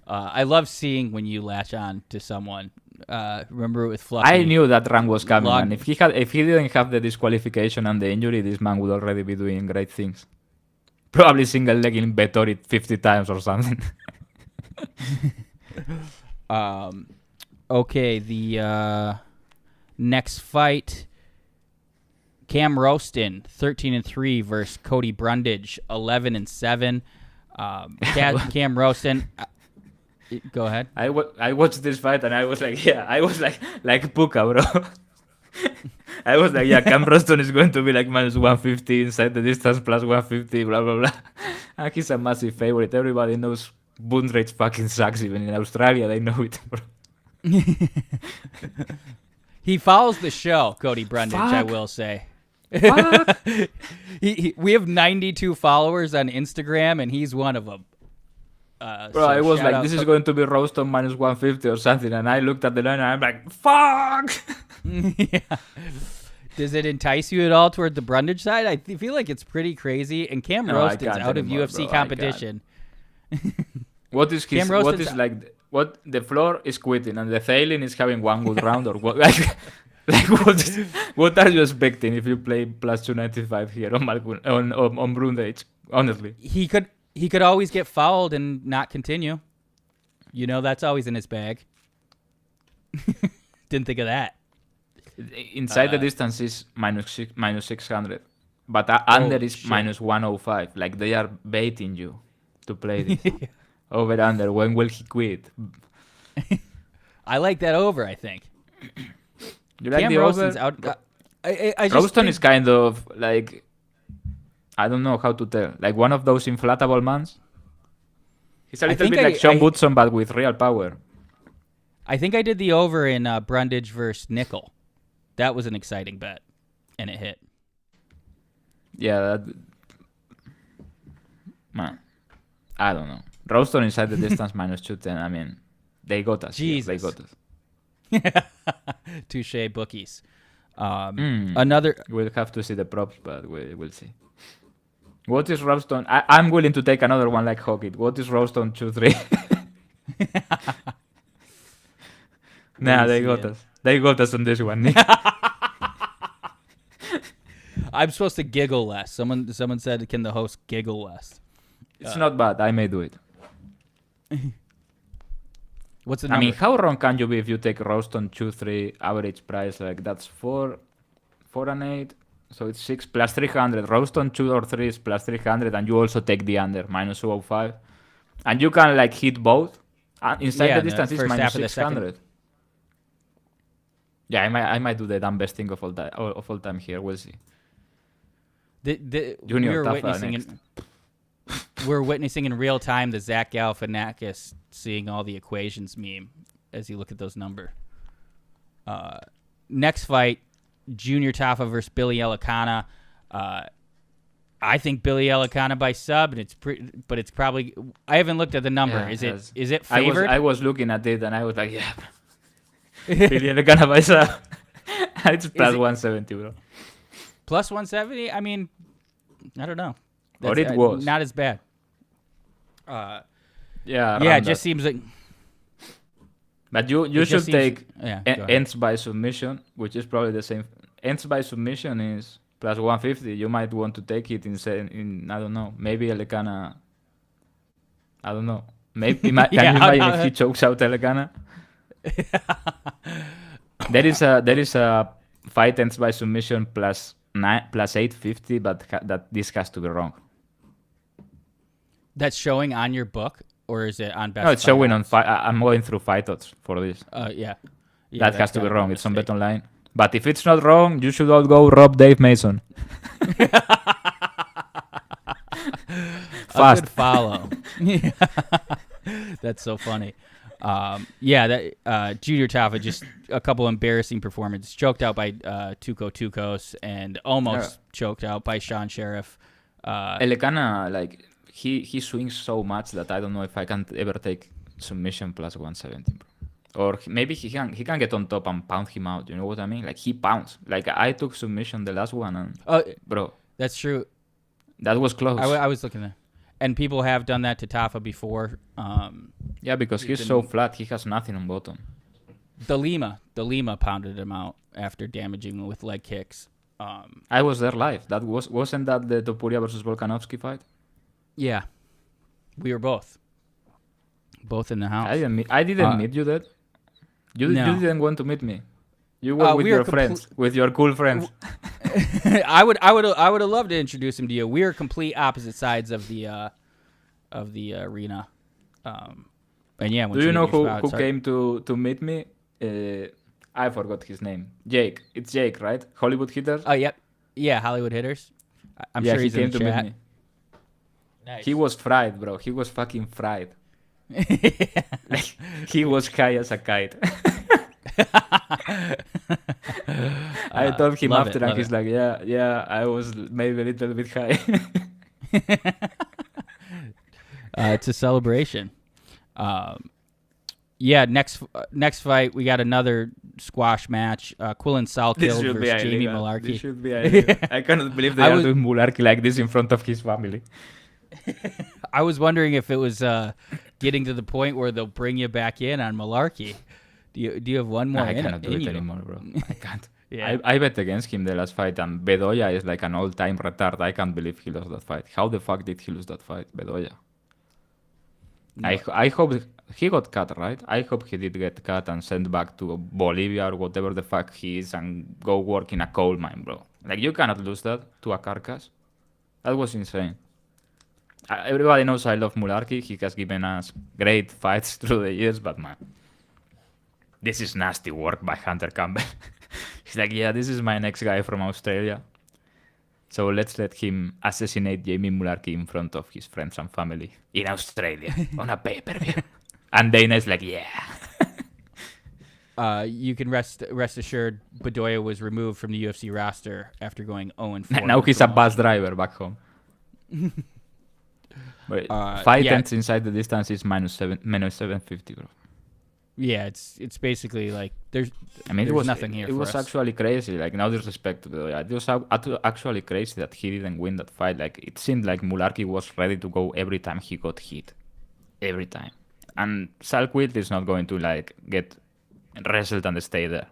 Speaker 1: I love seeing when you latch on to someone. Remember with Fluffy?
Speaker 2: I knew that run was coming, and if he didn't have the disqualification and the injury, this man would already be doing great things. Probably single legging Vettori 50 times or something.
Speaker 1: Okay, the next fight, Cam Rowston, 13-3 versus Cody Brundage, 11-7. Cam Rowston. Go ahead.
Speaker 2: I watched this fight and I was like, like Puka, bro. I was like, Cam Rowston is going to be like minus 150 inside the distance, plus 150, blah, blah, blah. And he's a massive favorite. Everybody knows Brundage fucking sucks. Even in Australia, they know it, bro.
Speaker 1: He follows the show, Cody Brundage, I will say. We have 92 followers on Instagram, and he's one of them.
Speaker 2: Bro, I was like, this is going to be Rowston minus 150 or something, and I looked at the line and I'm like, fuck!
Speaker 1: Yeah. Does it entice you at all toward the Brundage side? I feel like it's pretty crazy, and Cam Rowston's out of UFC competition.
Speaker 2: What is his? What is like? What the floor is quitting, and the Thalen is having one good round, or what? Like what are you expecting if you play plus 295 here on Malkoun, on Brundage? Honestly,
Speaker 1: he could always get fouled and not continue. You know, that's always in his bag. Didn't think of that.
Speaker 2: Inside the distance is minus 600. But under is
Speaker 1: shit.
Speaker 2: minus 105. Like they are baiting you to play this. Over under. When will he quit?
Speaker 1: I like that over, I think.
Speaker 2: You like
Speaker 1: Cam
Speaker 2: the
Speaker 1: Rowston's
Speaker 2: over?
Speaker 1: out. I just
Speaker 2: Rowston
Speaker 1: think,
Speaker 2: is kind of like, I don't know how to tell. Like one of those inflatable mans. He's a little bit like Sean Woodson, but with real power.
Speaker 1: I think I did the over in Brundage versus Nickel. That was an exciting bet, and it hit.
Speaker 2: Yeah, man, I don't know. Rowston inside the distance minus 210. I mean, they got us.
Speaker 1: Jesus.
Speaker 2: Yeah, they got us.
Speaker 1: Touche bookies. Another.
Speaker 2: We'll have to see the props, but we'll see. What is Rowston? I'm willing to take another one like Hockit. What is Rowston 2-3? Nah, they got us. They got us on this one.
Speaker 1: I'm supposed to giggle less. Someone said, "Can the host giggle less?"
Speaker 2: It's not bad. I may do it.
Speaker 1: What's the number?
Speaker 2: I mean, how wrong can you be if you take Rowston 2-3 average price? Like that's 4 and 8. So it's 6 plus 300. Rowston 2 or 3 is plus 300, and you also take the under minus 205, and you can like hit both. Inside the distance is minus 600. Yeah, I might do the damn best thing of all time here. We'll see. Junior
Speaker 1: we're witnessing in real time the Zach Galifianakis seeing all the equations meme as you look at those numbers. Next fight, Junior Tafa versus Billy Elekana. I think Billy Elekana by sub, and but it's probably. I haven't looked at the number.
Speaker 2: Yeah,
Speaker 1: is it favored?
Speaker 2: I was looking at it and I was like, yeah, Billy Elekana by sub. It's plus 170, bro.
Speaker 1: Plus 170. I mean, I don't know.
Speaker 2: Or it was
Speaker 1: not as bad.
Speaker 2: Yeah,
Speaker 1: it just seems like.
Speaker 2: But you should take ends by submission, which is probably the same. Ends by submission is plus 150. You might want to take it in I don't know, maybe Elekana. I don't know. Maybe can you imagine if he chokes out Elekana? There is a fight ends by submission plus 850, but that this has to be wrong.
Speaker 1: That's showing on your book, or is it on best?
Speaker 2: No, it's showing on fight. I'm going through fight odds for this.
Speaker 1: Yeah,
Speaker 2: that has to be wrong. It's on Bet Online. But if it's not wrong, you should all go rob Dave Mason.
Speaker 1: Fast. A good follow. That's so funny. Junior Tafa, just a couple embarrassing performances. Choked out by Tuco Tucos and almost choked out by Sean Sheriff.
Speaker 2: Elekana, like he swings so much that I don't know if I can ever take submission plus 170, bro. Or maybe he can get on top and pound him out. You know what I mean? Like he pounds. Like I took submission the last one, and bro,
Speaker 1: that's true.
Speaker 2: That was close.
Speaker 1: I was looking at, and people have done that to Tafa before.
Speaker 2: Yeah, because he's so flat, he has nothing on bottom.
Speaker 1: The Lima pounded him out after damaging him with leg kicks.
Speaker 2: I was there live. Wasn't that the Topuria versus Volkanovski fight?
Speaker 1: Yeah, we were both in the house.
Speaker 2: I didn't meet you there. You didn't want to meet me. You were with your friends, with your cool friends.
Speaker 1: I would have loved to introduce him to you. We are complete opposite sides of the arena. And yeah,
Speaker 2: do you know who came to meet me? I forgot his name. Jake. It's Jake, right? Hollywood Hitters.
Speaker 1: Oh, yep. Yeah, Hollywood Hitters. I'm sure he's in the chat. Meet me.
Speaker 2: Nice. He was fried, bro. He was fucking fried. Like, he was high as a kite. I told him after, and he's like, yeah, I was maybe a little bit high.
Speaker 1: It's a celebration. Next fight, we got another squash match. Quillan Sallkild versus Jamie Mularkey.
Speaker 2: This should be I cannot believe they are doing Mularkey like this in front of his family.
Speaker 1: I was wondering if it was getting to the point where they'll bring you back in on Mularkey. Do you have one more?
Speaker 2: I cannot do it anymore, bro. I can't.
Speaker 1: Yeah.
Speaker 2: I bet against him the last fight, and Bedoya is like an all-time retard. I can't believe he lost that fight. How the fuck did he lose that fight, Bedoya? I hope he got cut, right? I hope he did get cut and sent back to Bolivia or whatever the fuck he is and go work in a coal mine, bro. Like, you cannot lose that to a carcass. That was insane. Everybody knows I love Mularkey. He has given us great fights through the years, but man, this is nasty work by Hunter Campbell. He's like, yeah, this is my next guy from Australia. So let's let him assassinate Jamie Mularkey in front of his friends and family in Australia on a pay-per-view. And Dana's like, yeah.
Speaker 1: You can rest assured Bedoya was removed from the UFC roster after going 0-4.
Speaker 2: Now he's a bus driver back home. But fight ends inside the distance is minus 750, bro.
Speaker 1: Yeah, it's basically like there's
Speaker 2: it was
Speaker 1: nothing here.
Speaker 2: It was actually crazy. Like, no disrespect to Bedoya, it was actually crazy that he didn't win that fight. Like, it seemed like Mularkey was ready to go every time he got hit, every time. And Sallkild is not going to like get wrestled and stay there.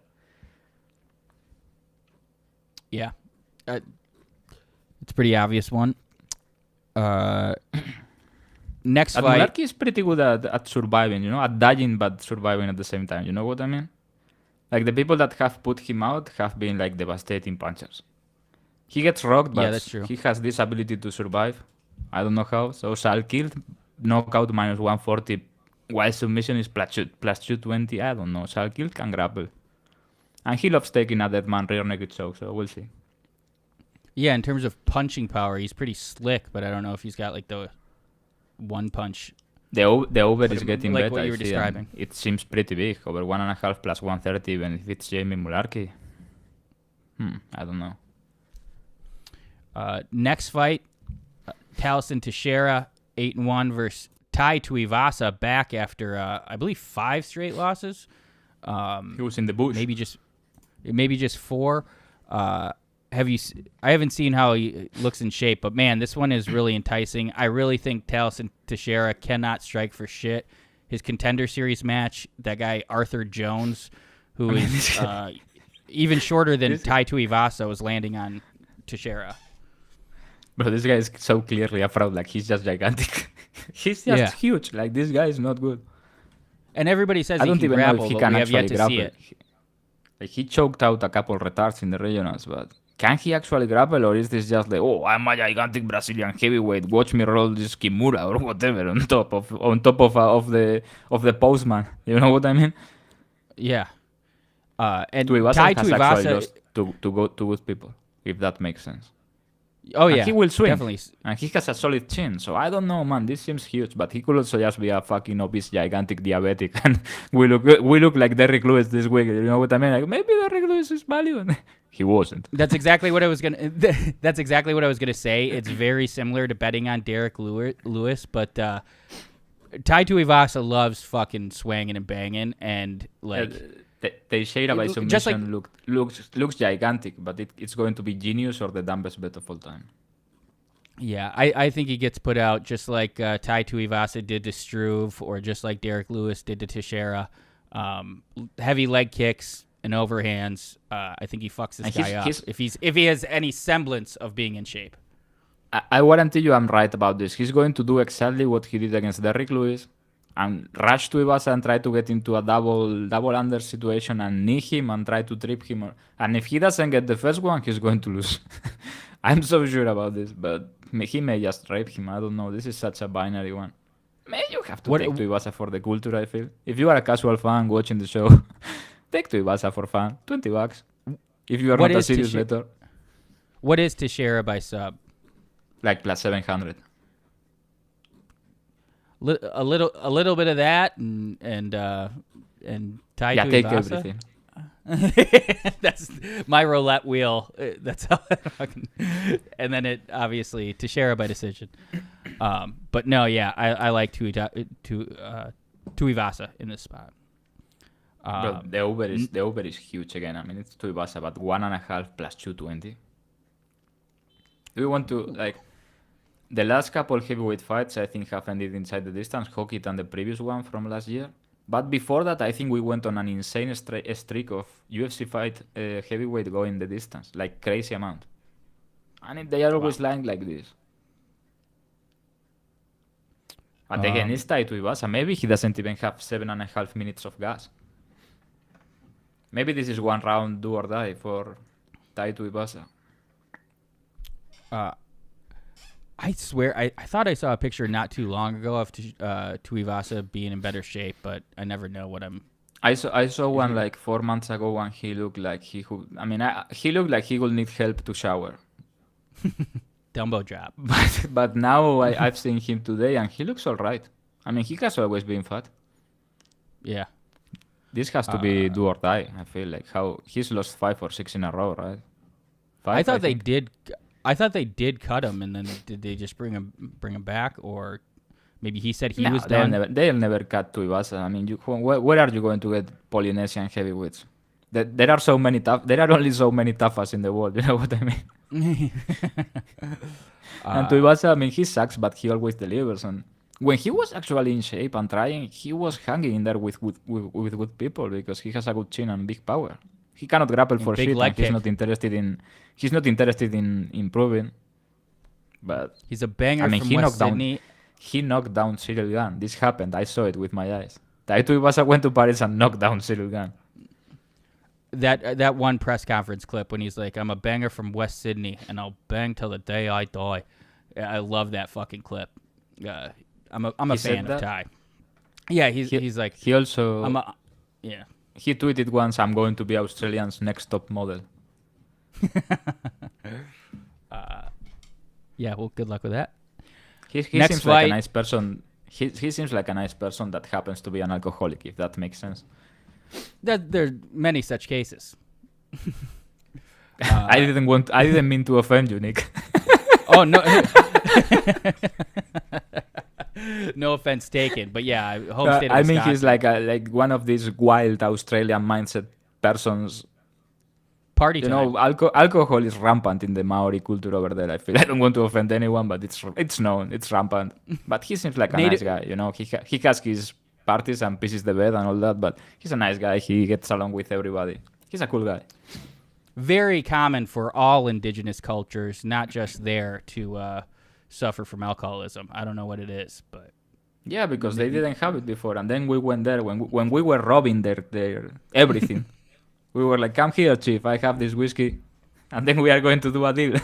Speaker 1: Yeah, it's a pretty obvious one. Next
Speaker 2: And
Speaker 1: fight.
Speaker 2: Mularkey is pretty good at surviving, at dying but surviving at the same time. You know what I mean? Like, the people that have put him out have been like devastating punchers. He gets rocked, but
Speaker 1: that's true.
Speaker 2: He has this ability to survive. I don't know how. So Sallkild, knockout minus 140, while submission is plus 220. I don't know. Sallkild can grapple. And he loves taking a dead man rear naked choke, so we'll see.
Speaker 1: Yeah, in terms of punching power, he's pretty slick, but I don't know if he's got like the one punch.
Speaker 2: The over is getting
Speaker 1: like
Speaker 2: better.
Speaker 1: what you were describing.
Speaker 2: It seems pretty big. Over 1.5 plus 130, even if it's Jamie Mularkey. I don't know.
Speaker 1: Next fight, Tallison Teixeira, 8-1 versus Tuivasa, back after I believe 5 straight losses.
Speaker 2: He was in the bush.
Speaker 1: Maybe just 4. I haven't seen how he looks in shape, but man, this one is really enticing. I really think Tallison Teixeira cannot strike for shit. His Contender Series match, that guy Arthur Jones, who is even shorter than Tuivasa, was landing on Teixeira.
Speaker 2: Bro, this guy is so clearly a fraud. Like, he's just gigantic. He's just huge. Like, this guy is not good.
Speaker 1: And everybody says
Speaker 2: I don't
Speaker 1: he can
Speaker 2: even
Speaker 1: grapple,
Speaker 2: know if he
Speaker 1: but
Speaker 2: can
Speaker 1: we have yet
Speaker 2: actually
Speaker 1: to
Speaker 2: grapple.
Speaker 1: see it.
Speaker 2: Like, he choked out a couple retards in the regionals, but can he actually grapple, or is this just like, oh, I'm a gigantic Brazilian heavyweight, watch me roll this Kimura or whatever on top of the postman? You know what I mean?
Speaker 1: Yeah. And
Speaker 2: Tuivasa has
Speaker 1: Tuivasa
Speaker 2: actually lost to good people, if that makes sense.
Speaker 1: Oh
Speaker 2: And
Speaker 1: yeah,
Speaker 2: he will swing.
Speaker 1: Definitely.
Speaker 2: And he has a solid chin, so I don't know, man. This seems huge, but he could also just be a fucking obese, gigantic diabetic, and we look like Derrick Lewis this week. You know what I mean? Like, maybe Derrick Lewis is value. He wasn't.
Speaker 1: That's exactly what I was gonna. That's exactly what I was gonna say. It's very similar to betting on Derrick Lewis, but Tuivasa loves fucking swinging and banging, and like
Speaker 2: Teixeira by submission
Speaker 1: just like,
Speaker 2: looks gigantic, but it's going to be genius or the dumbest bet of all time.
Speaker 1: Yeah, I think he gets put out just like Tuivasa did to Struve, or just like Derrick Lewis did to Teixeira. Heavy leg kicks and overhands. I think he fucks this guy up if he has any semblance of being in shape.
Speaker 2: I guarantee you I'm right about this. He's going to do exactly what he did against Derrick Lewis and rush Tuivasa and try to get into a double under situation and knee him and try to trip him. And if he doesn't get the first one, he's going to lose. I'm so sure about this, but he may just rape him. I don't know. This is such a binary one. Maybe you have to take Tuivasa for the culture, I feel. If you are a casual fan watching the show, take Tuivasa for fun. $20. If you are not a serious bettor.
Speaker 1: What is Teixeira by sub?
Speaker 2: Like plus 700.
Speaker 1: A little bit of that and Tuivasa.
Speaker 2: Take everything.
Speaker 1: That's my roulette wheel. That's how and then it obviously Teixeira by decision. But no, yeah, I like Tuivasa in this spot.
Speaker 2: Bro, the over is huge again. I mean, it's Tuivasa, but 1.5 plus 220. Do we want to like? The last couple heavyweight fights, I think, have ended inside the distance. Hockey and the previous one from last year. But before that, I think we went on an insane streak of UFC fight heavyweight going the distance. Like, crazy amount. And they are always lying like this. But again, it's Tuivasa. Maybe he doesn't even have 7.5 minutes of gas. Maybe this is one round do or die for Tuivasa.
Speaker 1: I swear, I thought I saw a picture not too long ago of Tuivasa being in better shape, but I never know what I'm...
Speaker 2: I saw one like 4 months ago when he looked like he would... he looked like he would need help to shower.
Speaker 1: Dumbo drop.
Speaker 2: But now I've seen him today and he looks all right. He has always been fat.
Speaker 1: Yeah.
Speaker 2: This has to be do or die. I feel like how he's lost 5 or 6 in a row, right? 5,
Speaker 1: I thought they did. I thought they did cut him, and then did they just bring him back, or maybe he said he was done?
Speaker 2: They'll never cut Tuivasa. Where are you going to get Polynesian heavyweights? There are so many tough. There are only so many toughas in the world. You know what I mean? And Tuivasa, he sucks, but he always delivers. And when he was actually in shape and trying, he was hanging in there with good people because he has a good chin and big power. He cannot grapple for shit. And he's not interested in. He's not interested in improving. But
Speaker 1: he's a banger from West Sydney.
Speaker 2: He knocked down Cyril Gane. This happened. I saw it with my eyes. Tuivasa went to Paris and knocked down Cyril Gane.
Speaker 1: That one press conference clip when he's like, "I'm a banger from West Sydney, and I'll bang till the day I die." I love that fucking clip. I'm a fan of Ty. Yeah, he's like
Speaker 2: he also.
Speaker 1: Yeah.
Speaker 2: He tweeted once, "I'm going to be Australian's next top model."
Speaker 1: Yeah. Well, good luck with that.
Speaker 2: He seems like a nice person. He seems like a nice person that happens to be an alcoholic, if that makes sense.
Speaker 1: There are many such cases.
Speaker 2: I didn't mean to offend you, Nick.
Speaker 1: Oh no. No offense taken, but yeah, home state of Wisconsin.
Speaker 2: He's like one of these wild Australian mindset persons.
Speaker 1: Party time.
Speaker 2: Alcohol is rampant in the Maori culture over there. I feel I don't want to offend anyone, but it's known, it's rampant. But he seems like a nice guy. He has his parties and pisses the bed and all that, but he's a nice guy. He gets along with everybody. He's a cool guy.
Speaker 1: Very common for all indigenous cultures, not just there, to suffer from alcoholism. I don't know what it is, but
Speaker 2: yeah, because they didn't have it before, and then we went there when we were robbing their everything. We were like, "Come here, chief. I have this whiskey, and then we are going to do a deal."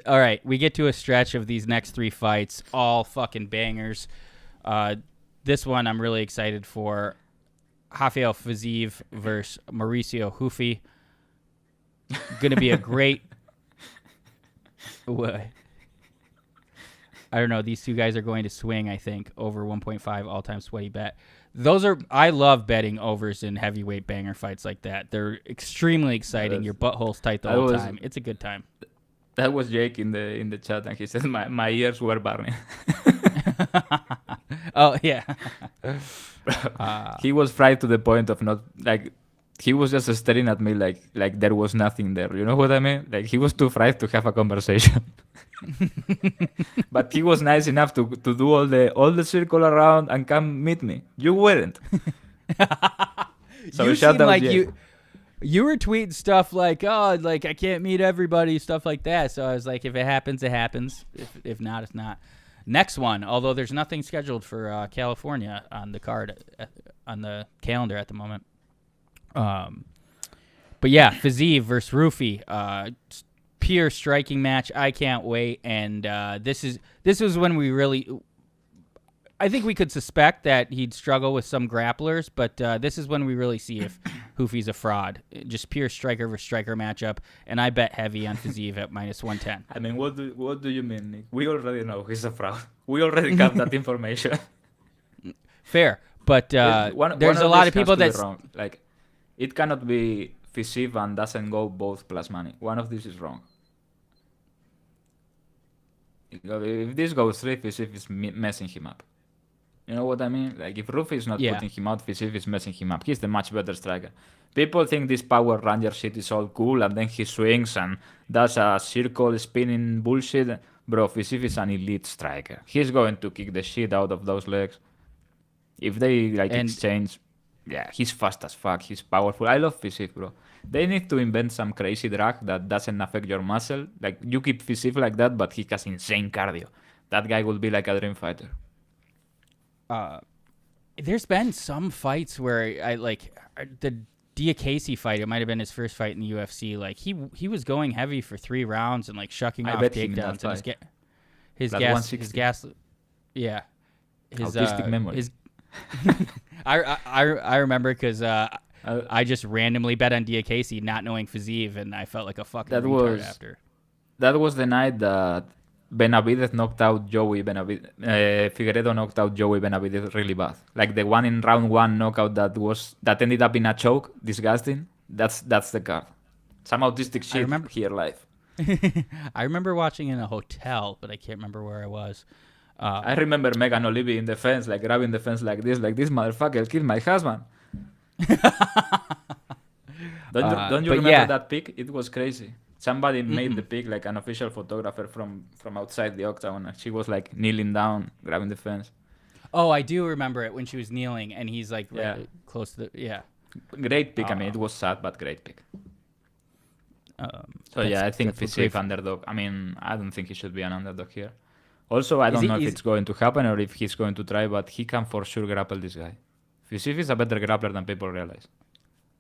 Speaker 1: All right, we get to a stretch of these next 3 fights, all fucking bangers. This one I'm really excited for. Rafael Fiziev versus Mauricio Hufi. Gonna be a great... What? I don't know. These two guys are going to swing, I think, over 1.5 all-time sweaty bet. I love betting overs in heavyweight banger fights like that. They're extremely exciting. Your butthole's tight the whole time. It's a good time.
Speaker 2: That was Jake in the chat, and he said my ears were burning.
Speaker 1: Oh yeah.
Speaker 2: He was fried to the point of not like he was just staring at me like there was nothing there. You know what I mean? Like he was too fried to have a conversation. But he was nice enough to do all the circle around and come meet me. You weren't.
Speaker 1: So you seem like you were tweeting stuff like, "Oh, like I can't meet everybody," stuff like that. So I was like, if it happens, it happens. If not, it's not. Next one, although there's nothing scheduled for California on the card, on the calendar at the moment. But yeah, Fiziev versus Rufi, pure striking match. I can't wait. And this was when we really, I think we could suspect that he'd struggle with some grapplers, but this is when we really see if Hufi's a fraud. Just pure striker versus striker matchup, and I bet heavy on Fiziev at -110.
Speaker 2: I mean, what do you mean, Nick? We already know he's a fraud. We already have that information.
Speaker 1: Fair, but there's a lot of people that
Speaker 2: wrong. Like, it cannot be Fiziev and doesn't go both plus money. One of these is wrong. If this goes 3, Fiziev is messing him up. You know what I mean? Like, if Rufi is not putting him out, Fiziev is messing him up. He's the much better striker. People think this Power Ranger shit is all cool, and then he swings and does a circle spinning bullshit. Bro, Fiziev is an elite striker. He's going to kick the shit out of those legs. If they exchange, yeah, he's fast as fuck. He's powerful. I love Fiziev, bro. They need to invent some crazy drug that doesn't affect your muscle. Like, you keep physique like that, but he has insane cardio. That guy will be like a dream fighter.
Speaker 1: There's been some fights where I like the Diakase fight. It might have been his first fight in the UFC. Like he was going heavy for 3 rounds and like shucking off takedowns. And his gas. Yeah. His
Speaker 2: autistic memory.
Speaker 1: I remember because I just randomly bet on Diakase, not knowing Fiziev, and I felt like a fucking retard after.
Speaker 2: That was the night that Benavidez knocked out Joey Benavidez. Figueiredo knocked out Joey Benavidez really bad. Like the one in round 1 knockout that ended up in a choke, disgusting. That's the card. Some autistic shit here live.
Speaker 1: I remember watching in a hotel, but I can't remember where I was.
Speaker 2: I remember Megan Olivi in the fence, like grabbing the fence like this motherfucker killed my husband. Don't you remember that pic? It was crazy. Somebody made the pic, like an official photographer from outside the octagon. And she was like kneeling down, grabbing the fence.
Speaker 1: Oh, I do remember it when she was kneeling, and he's like right close to the
Speaker 2: Great pick. I mean, it was sad, but great pick. I think Fiziev underdog. I mean, I don't think he should be an underdog here. Also, I don't know if it's going to happen or if he's going to try, but he can for sure grapple this guy. Fiziev is a better grappler than people realize.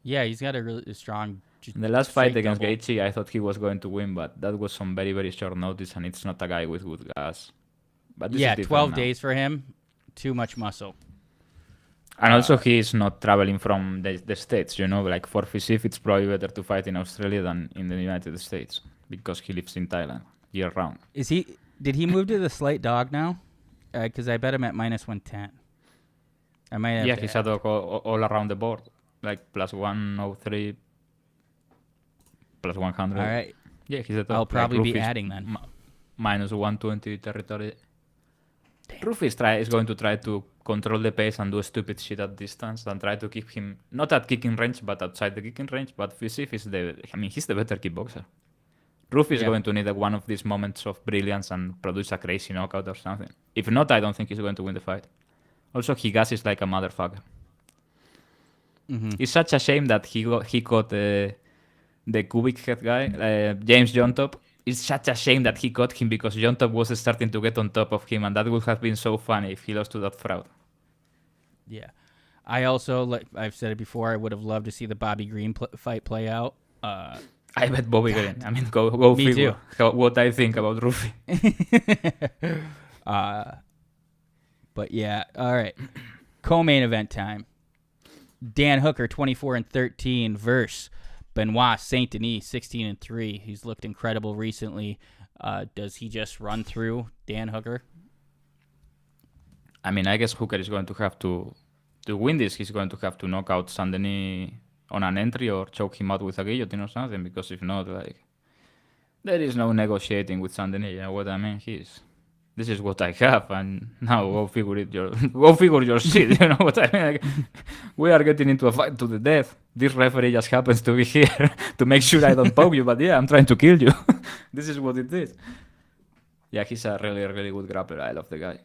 Speaker 1: Yeah, he's got a really strong.
Speaker 2: In the last fight against Gaethje, I thought he was going to win, but that was on very, very short notice, and it's not a guy with good gas. But this
Speaker 1: 12 days for him, too much muscle.
Speaker 2: And also, he is not traveling from the States, you know? Like, for Fiziev, it's probably better to fight in Australia than in the United States, because he lives in Thailand year-round.
Speaker 1: Did he move to the slight dog now? Because I bet him at minus 110. I might have
Speaker 2: he's a dog all around the board. Like, plus 103, plus 100.
Speaker 1: All right.
Speaker 2: Yeah, he's a dog.
Speaker 1: I'll probably be adding then.
Speaker 2: Minus 120 territory. Rufi is going to try to control the pace and do stupid shit at distance and try to keep him, not at kicking range, but outside the kicking range. But Fiziev he's the better kickboxer. Rufi is going to need one of these moments of brilliance and produce a crazy knockout or something. If not, I don't think he's going to win the fight. Also, he gasses like a motherfucker. Mm-hmm. It's such a shame that he caught the cubic head guy, James Jontop. It's such a shame that he caught him because Jontop was starting to get on top of him, and that would have been so funny if he lost to that fraud.
Speaker 1: Yeah. I also, like I've said it before, I would have loved to see the Bobby Green fight play out.
Speaker 2: I bet Bobby Green. I mean, go
Speaker 1: Me
Speaker 2: figure what I think about Rufi.
Speaker 1: But yeah, all right. Co-main event time. Dan Hooker, 24-13 versus Benoit Saint Denis, 16-3. He's looked incredible recently. Does he just run through Dan Hooker?
Speaker 2: I mean, I guess Hooker is going to have to win this. He's going to have to knock out Saint Denis on an entry or choke him out with a guillotine or something. Because if not, like, there is no negotiating with Saint Denis. You know what I mean? This is what I have, and now go figure your shit. You know what I mean? Like, we are getting into a fight to the death. This referee just happens to be here to make sure I don't poke you, but yeah, I'm trying to kill you. This is what it is. Yeah, he's a really, really good grappler. I love the guy.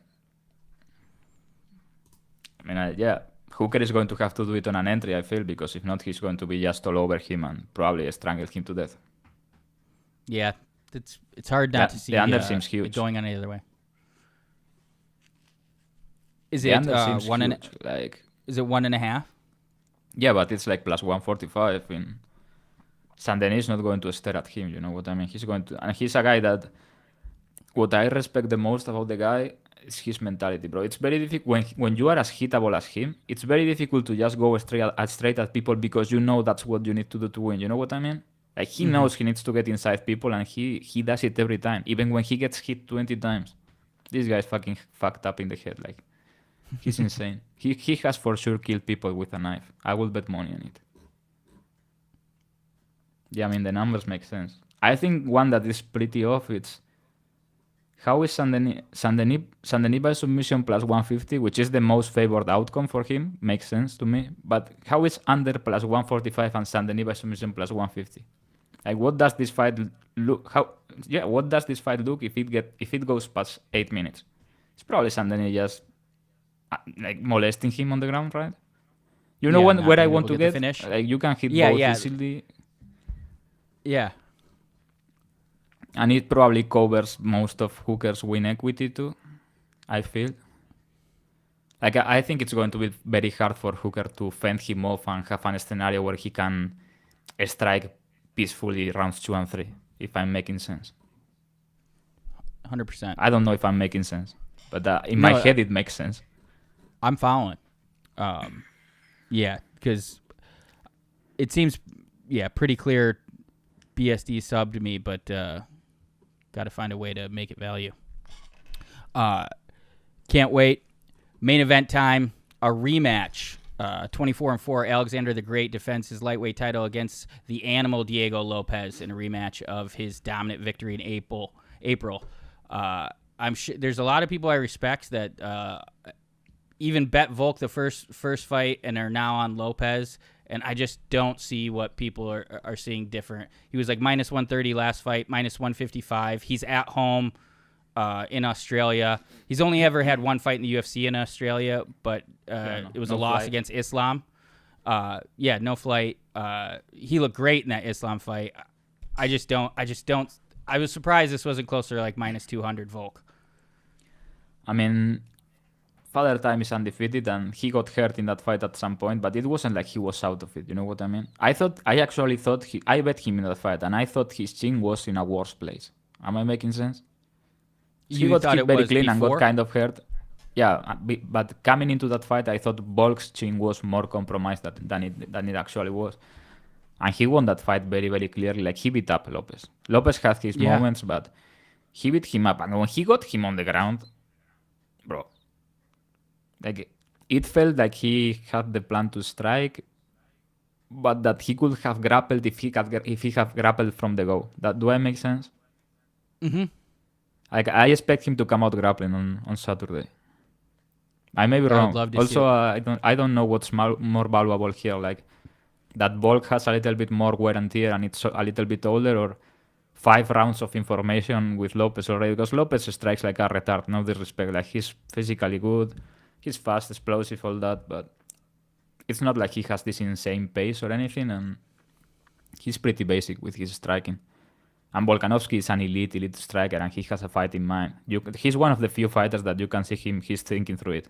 Speaker 2: I mean, Hooker is going to have to do it on an entry, I feel, because if not, he's going to be just all over him and probably strangle him to death.
Speaker 1: Yeah, it's hard not to see
Speaker 2: the under seems huge.
Speaker 1: It going on either way. Is
Speaker 2: the
Speaker 1: it
Speaker 2: under seems
Speaker 1: one
Speaker 2: huge,
Speaker 1: is it 1.5?
Speaker 2: Yeah, but it's like plus 145. Saint Denis is not going to stare at him. You know what I mean? He's going to, and he's a guy that. What I respect the most about the guy is his mentality, bro. It's very difficult when you are as hittable as him. It's very difficult to just go straight at people because you know that's what you need to do to win. You know what I mean? Like he knows he needs to get inside people, and he does it every time, even when he gets hit 20 times. This guy's fucking fucked up in the head, like. He's insane. He has for sure killed people with a knife. I will bet money on it. Yeah, I mean, the numbers make sense. I think one that is pretty off, it's how is Saint Denis by submission plus 150, which is the most favored outcome for him, makes sense to me. But how is under plus 145 and Saint Denis by submission plus 150? Like, what does this fight look? What does this fight look if it goes past 8 minutes? It's probably Saint Denis just like molesting him on the ground, right? You know where I want to get?
Speaker 1: Finish.
Speaker 2: Like you can hit both easily.
Speaker 1: Yeah.
Speaker 2: And it probably covers most of Hooker's win equity too, I feel. Like, I think it's going to be very hard for Hooker to fend him off and have a scenario where he can strike peacefully rounds 2 and 3, if I'm making sense.
Speaker 1: 100%.
Speaker 2: I don't know if I'm making sense, but in my head it makes sense.
Speaker 1: I'm following. Yeah, because it seems, pretty clear BSD sub to me, but got to find a way to make it value. Can't wait. Main event time, a rematch. 24-4, Alexander the Great defends his lightweight title against the animal Diego Lopes in a rematch of his dominant victory in April. I'm sure there's a lot of people I respect that even bet Volk the first fight and are now on Lopes, and I just don't see what people are seeing different. He was like minus 130 last fight, minus 155. He's at home in Australia. He's only ever had one fight in the UFC in Australia, but it was a loss against Islam. No flight. He looked great in that Islam fight. I just don't. I was surprised this wasn't closer to like minus 200 Volk.
Speaker 2: I mean, Father Time is undefeated, and he got hurt in that fight at some point, but it wasn't like he was out of it. You know what I mean? I actually thought I bet him in that fight, and I thought his chin was in a worse place. Am I making sense? He got hit very clean and got kind of hurt. Yeah, but coming into that fight, I thought Volk's chin was more compromised than it actually was. And he won that fight very, very clearly. Like, he beat up Lopes. Lopes had his moments, but he beat him up. And when he got him on the ground, bro, like, it felt like he had the plan to strike, but that he could have grappled if he had grappled from the go. Do I make sense?
Speaker 1: Mm-hmm.
Speaker 2: Like, I expect him to come out grappling on Saturday. I may be wrong. Also, I don't know what's more valuable here. Like, that Volk has a little bit more wear and tear and it's a little bit older, or 5 rounds of information with Lopes already. Because Lopes strikes like a retard, no disrespect. Like, he's physically good, he's fast, explosive, all that, but it's not like he has this insane pace or anything, and he's pretty basic with his striking. And Volkanovski is an elite striker, and he has a fight in mind. He's one of the few fighters that you can see he's thinking through it.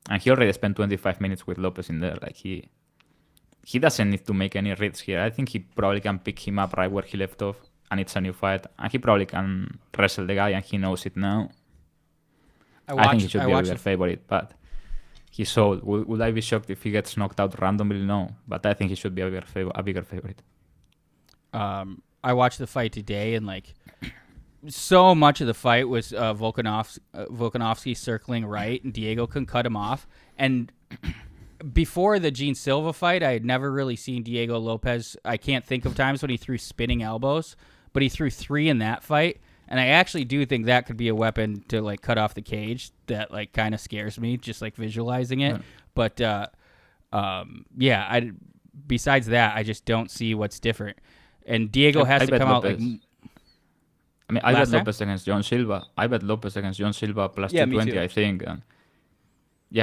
Speaker 2: And he already spent 25 minutes with Lopes in there. Like, he doesn't need to make any reads here. I think he probably can pick him up right where he left off, and it's a new fight. And he probably can wrestle the guy, and he knows it now. I think he should be a bigger favorite, but he's sold. Would I be shocked if he gets knocked out randomly? No, but I think he should be a bigger favorite.
Speaker 1: I watched the fight today, and like, so much of the fight was Volkanovski circling right, and Diego couldn't cut him off. And before the Gene Silva fight, I had never really seen Diego Lopes. I can't think of times when he threw spinning elbows, but he threw 3 in that fight. And I actually do think that could be a weapon to like cut off the cage. That like kind of scares me, just like visualizing it. Right. But besides that, I just don't see what's different. And Diego has to come out like.
Speaker 2: I mean, I bet Lopes against John Silva. I bet Lopes against John Silva plus 220, I think. And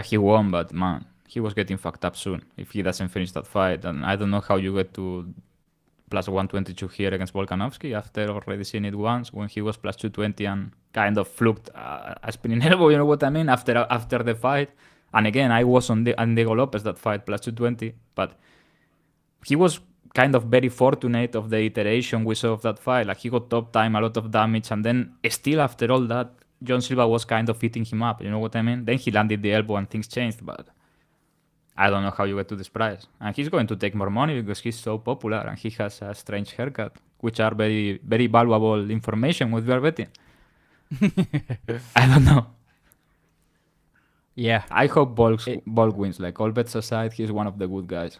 Speaker 2: he won, but man, he was getting fucked up soon if he doesn't finish that fight. And I don't know how you get to plus 122 here against Volkanovski after already seeing it once when he was plus 220 and kind of fluked a spinning elbow, you know what I mean, after the fight. And again, I was on Diego Lopes that fight plus 220, but he was kind of very fortunate of the iteration we saw of that fight. Like, he got top time, a lot of damage, and then still after all that, John Silva was kind of eating him up, you know what I mean? Then he landed the elbow and things changed, but I don't know how you get to this price. And he's going to take more money because he's so popular and he has a strange haircut, which are very, very valuable information when you are betting. I don't know.
Speaker 1: Yeah.
Speaker 2: I hope Volk wins. Like, all bets aside, he's one of the good guys.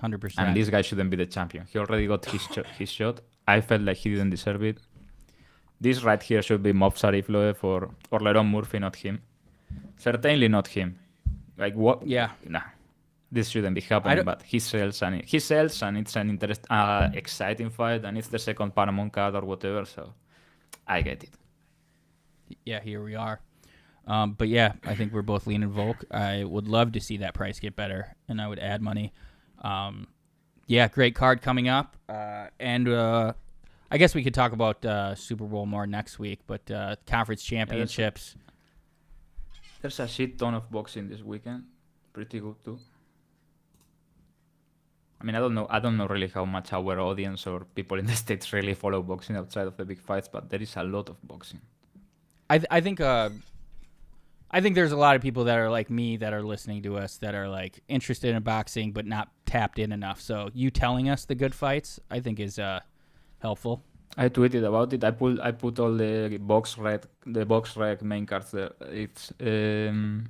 Speaker 1: 100%.
Speaker 2: And this guy shouldn't be the champion. He already got his shot. I felt like he didn't deserve it. This right here should be Mob Sarifloev or Leron Murphy, not him. Certainly not him. Like, what?
Speaker 1: Yeah.
Speaker 2: Nah. This shouldn't be happening, but he sells, and it's an exciting fight, and it's the second Paramount card or whatever, so I get it.
Speaker 1: Yeah, here we are. But yeah, I think we're both leaning Volk. I would love to see that price get better, and I would add money. Yeah, great card coming up. And I guess we could talk about Super Bowl more next week, but conference championships.
Speaker 2: There's a shit ton of boxing this weekend. Pretty good too. I mean, I don't know really how much our audience or people in the States really follow boxing outside of the big fights, but there is a lot of boxing.
Speaker 1: I think there's a lot of people that are like me that are listening to us that are like interested in boxing but not tapped in enough. So you telling us the good fights, I think, is helpful.
Speaker 2: I tweeted about it. I put all the box rec main cards there. It's the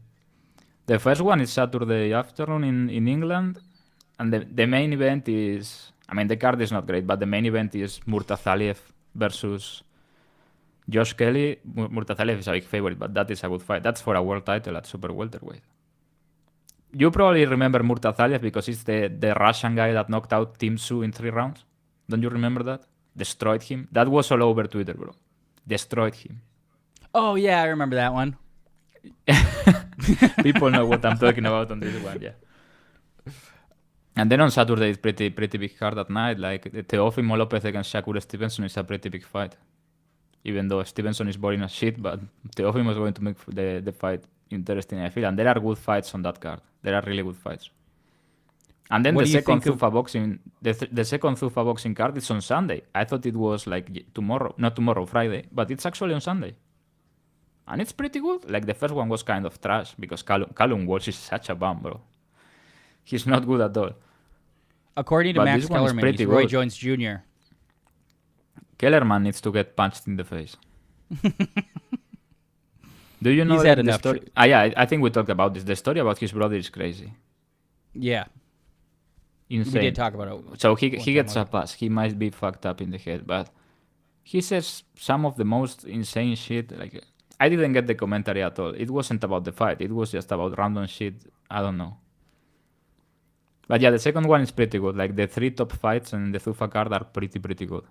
Speaker 2: first one is Saturday afternoon in England, and the main event is, I mean, the card is not great, but the main event is Murtazaliev versus Josh Kelly. Murtazaliev is a big favorite, but that is a good fight. That's for a world title at super welterweight. You probably remember Murtazaliev because it's the Russian guy that knocked out Tim Tszyu in 3 rounds. Don't you remember that? Destroyed him. That was all over Twitter, bro. Destroyed him.
Speaker 1: Oh, yeah, I remember that one.
Speaker 2: People know what I'm talking about on this one, yeah. And then on Saturday, it's pretty big card at night. Like, Teofimo Lopez against Shakur Stevenson is a pretty big fight. Even though Stevenson is boring as shit, but Teofimo is going to make the fight interesting, I feel. And there are good fights on that card. There are really good fights. And then the second Thufa boxing, the second Thufa boxing card is on Sunday. I thought it was like not tomorrow, Friday, but it's actually on Sunday. And it's pretty good. Like the first one was kind of trash because Callum Walsh is such a bum, bro. He's not good at all.
Speaker 1: According to
Speaker 2: But
Speaker 1: Max Kellerman, he's Roy Jones Jr.
Speaker 2: Kellerman needs to get punched in the face. Do you know
Speaker 1: He's had
Speaker 2: the
Speaker 1: enough
Speaker 2: story? Yeah, I think we talked about this. The story about his brother is crazy.
Speaker 1: Yeah.
Speaker 2: Insane.
Speaker 1: We did talk about it.
Speaker 2: So he gets a pass. He might be fucked up in the head, but he says some of the most insane shit. Like, I didn't get the commentary at all. It wasn't about the fight. It was just about random shit. I don't know. But yeah, the second one is pretty good. Like the 3 top fights and the Thufa card are pretty good.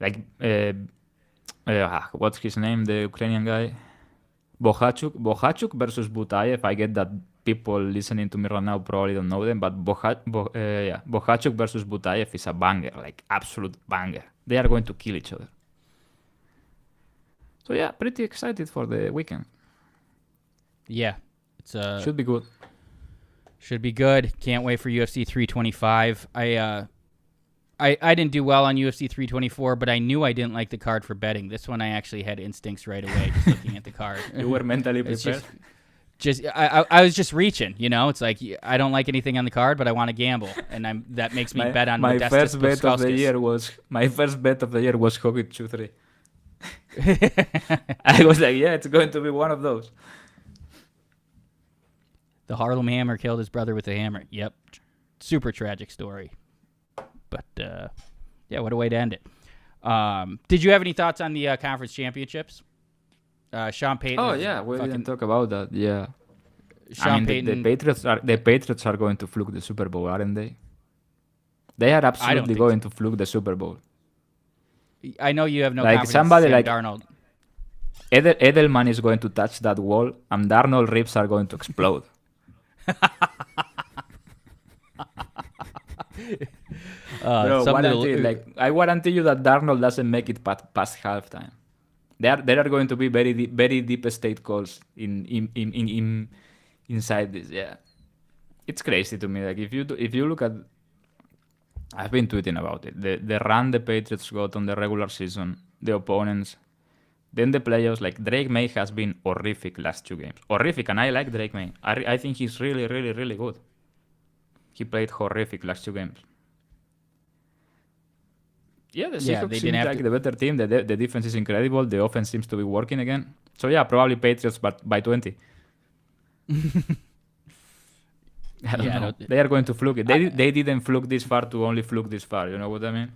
Speaker 2: Like, what's his name? The Ukrainian guy? Bohachuk versus Butayev. I get that people listening to me right now probably don't know them, but Bohachuk versus Butayev is a banger, like absolute banger. They are going to kill each other. So yeah, pretty excited for the weekend.
Speaker 1: Yeah, it's
Speaker 2: should be good.
Speaker 1: Should be good. Can't wait for UFC 325. I didn't do well on UFC 324, but I knew I didn't like the card for betting. This one I actually had instincts right away just looking at the card.
Speaker 2: You were mentally prepared?
Speaker 1: I was just reaching, you know. It's like I don't like anything on the card, but I want to gamble, and that makes me bet on
Speaker 2: my
Speaker 1: Modestas
Speaker 2: first bet
Speaker 1: Bukauskas.
Speaker 2: of the year was Hobbit 2-3. I was like, yeah, it's going to be one of those.
Speaker 1: The Harlem Hammer killed his brother with a hammer. Yep, super tragic story. But yeah, what a way to end it. Did you have any thoughts on the conference championships? Sean Payton.
Speaker 2: Oh yeah, we didn't talk about that. Yeah,
Speaker 1: Sean Payton.
Speaker 2: The Patriots are going to fluke the Super Bowl, aren't they? They are absolutely going to fluke the Super Bowl.
Speaker 1: I know you have no
Speaker 2: like
Speaker 1: confidence
Speaker 2: somebody
Speaker 1: in
Speaker 2: like
Speaker 1: Darnold.
Speaker 2: Edelman is going to touch that wall, and Darnold ribs are going to explode. Bro, I guarantee you that Darnold doesn't make it past halftime. There are going to be very deep state calls inside this. Yeah, it's crazy to me. Like if you look at, I've been tweeting about it. The run the Patriots got on the regular season, the opponents, then the playoffs. Like Drake May has been horrific last 2 games. Horrific, and I like Drake May. I think he's really, really, really good. He played horrific last 2 games. Yeah, the Seahawks seem like the better team. The defense is incredible. The offense seems to be working again. So yeah, probably Patriots, but by 20. I don't know. They are going to fluke it. They didn't fluke this far to only fluke this far. You know what I mean?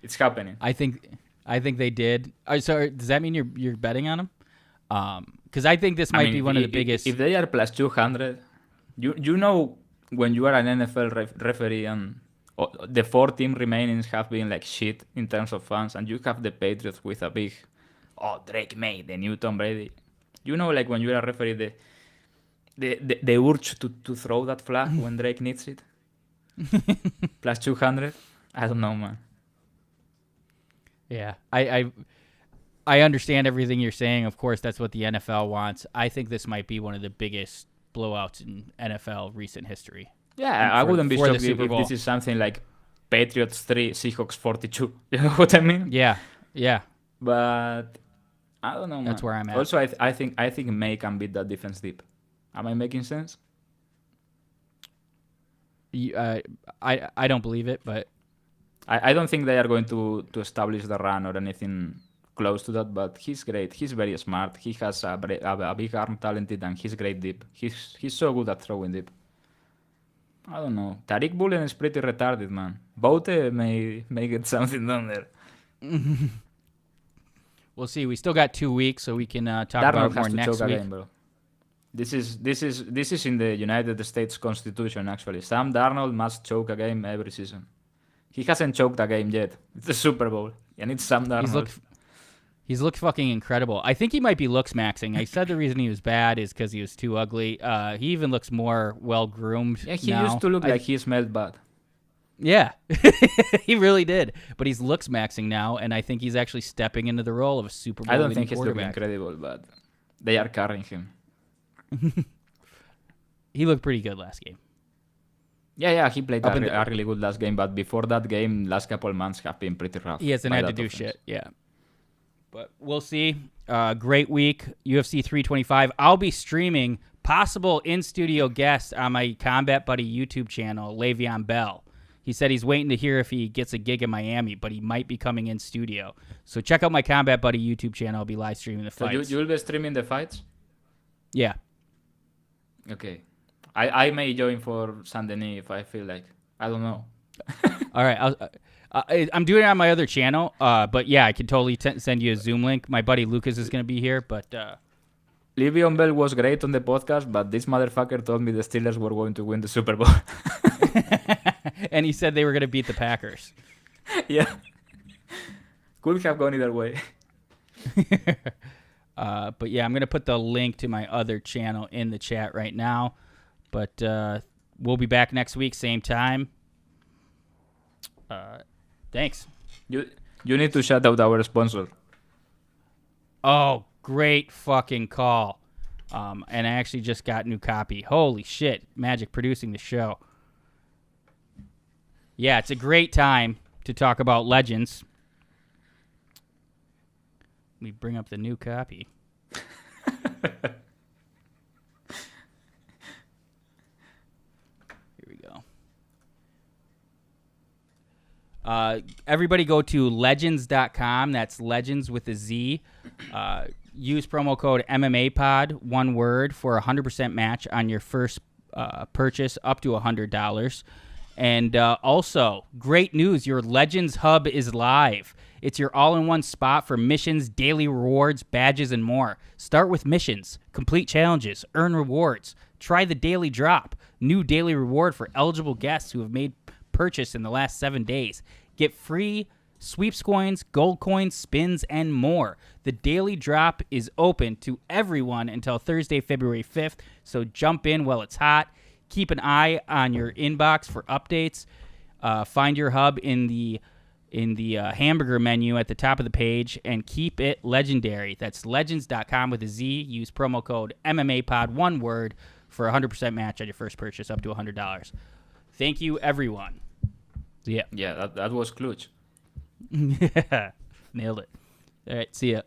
Speaker 2: It's happening.
Speaker 1: I think they did. So does that mean you're betting on them? Because I think this might be one of the biggest.
Speaker 2: If they are plus 200, you know when you are an NFL referee and the 4 team remainings have been like shit in terms of fans, and you have the Patriots with a big, Drake May, the new Tom Brady. You know, like when you are a referee, the urge to throw that flag when Drake needs it. Plus 200. I don't know, man.
Speaker 1: Yeah, I understand everything you're saying. Of course, that's what the NFL wants. I think this might be one of the biggest blowouts in NFL recent history.
Speaker 2: Yeah, I wouldn't be shocked if this is something like Patriots 3, Seahawks 42. You know what I mean?
Speaker 1: Yeah.
Speaker 2: But I don't know, man.
Speaker 1: That's where I'm at.
Speaker 2: Also, I think May can beat that defense deep. Am I making sense?
Speaker 1: I don't believe it, but
Speaker 2: I don't think they are going to establish the run or anything close to that, but he's great. He's very smart. He has a big arm talented, and he's great deep. He's so good at throwing deep. I don't know. Tariq Bullen is pretty retarded, man. Bote may get something done there.
Speaker 1: We'll see. We still got 2 weeks, so we can talk
Speaker 2: Darnold
Speaker 1: about it more
Speaker 2: has to
Speaker 1: next
Speaker 2: choke
Speaker 1: week.
Speaker 2: again, bro. This is in the United States Constitution, actually. Sam Darnold must choke a game every season. He hasn't choked a game yet. It's the Super Bowl, and it's Sam Darnold.
Speaker 1: He's looked fucking incredible. I think he might be looks maxing. I said the reason he was bad is because he was too ugly. He even looks more well groomed.
Speaker 2: Yeah, he
Speaker 1: now.
Speaker 2: used to look like he smelled bad.
Speaker 1: Yeah, he really did. But he's looks maxing now, and I think he's actually stepping into the role of a Super Bowl
Speaker 2: I don't think he's looking
Speaker 1: quarterback.
Speaker 2: incredible, but they are carrying him.
Speaker 1: He looked pretty good last game.
Speaker 2: Yeah, he played a really good last game, but before that game, last couple months have been pretty rough.
Speaker 1: He hasn't had to do shit, yeah. But we'll see. Great week, UFC 325. I'll be streaming possible in-studio guest on my Combat Buddy YouTube channel, Le'Veon Bell. He said he's waiting to hear if he gets a gig in Miami, but he might be coming in studio. So check out my Combat Buddy YouTube channel. I'll be live streaming the fights.
Speaker 2: So you'll be streaming the fights?
Speaker 1: Yeah.
Speaker 2: Okay. I may join for Saint Denis if I feel like. I don't know.
Speaker 1: All right. I'm doing it on my other channel, but yeah, I can totally send you a Zoom link. My buddy Lucas is going to be here, but...
Speaker 2: Le'Veon Bell was great on the podcast, but this motherfucker told me the Steelers were going to win the Super Bowl.
Speaker 1: And he said they were going to beat the Packers.
Speaker 2: Yeah. Could have gone either way.
Speaker 1: But yeah, I'm going to put the link to my other channel in the chat right now. But we'll be back next week, same time. Thanks.
Speaker 2: You need to shout out our sponsor.
Speaker 1: Oh, great fucking call. And I actually just got new copy. Holy shit. Magic producing the show. Yeah, it's a great time to talk about Legends. Let me bring up the new copy. Here we go. Everybody go to legends.com. That's legends with a Z. Use promo code MMAPOD, one word, for a 100% match on your first purchase up to $100. And also, great news, your Legends Hub is live. It's your all-in-one spot for missions, daily rewards, badges, and more. Start with missions, complete challenges, earn rewards. Try the daily drop, new daily reward for eligible guests who have made purchase in the last 7 days. Get free sweeps coins, gold coins, spins, and more. The daily drop is open to everyone until Thursday, February 5th, so jump in while it's hot. Keep an eye on your inbox for updates. Find your hub in the hamburger menu at the top of the page and keep it legendary. That's legends.com with a Z. Use promo code MMAPOD, one word, for a 100% match on your first purchase up to $100. Thank you, everyone. Yeah.
Speaker 2: Yeah, that was clutch.
Speaker 1: Yeah. Nailed it. All right, see ya.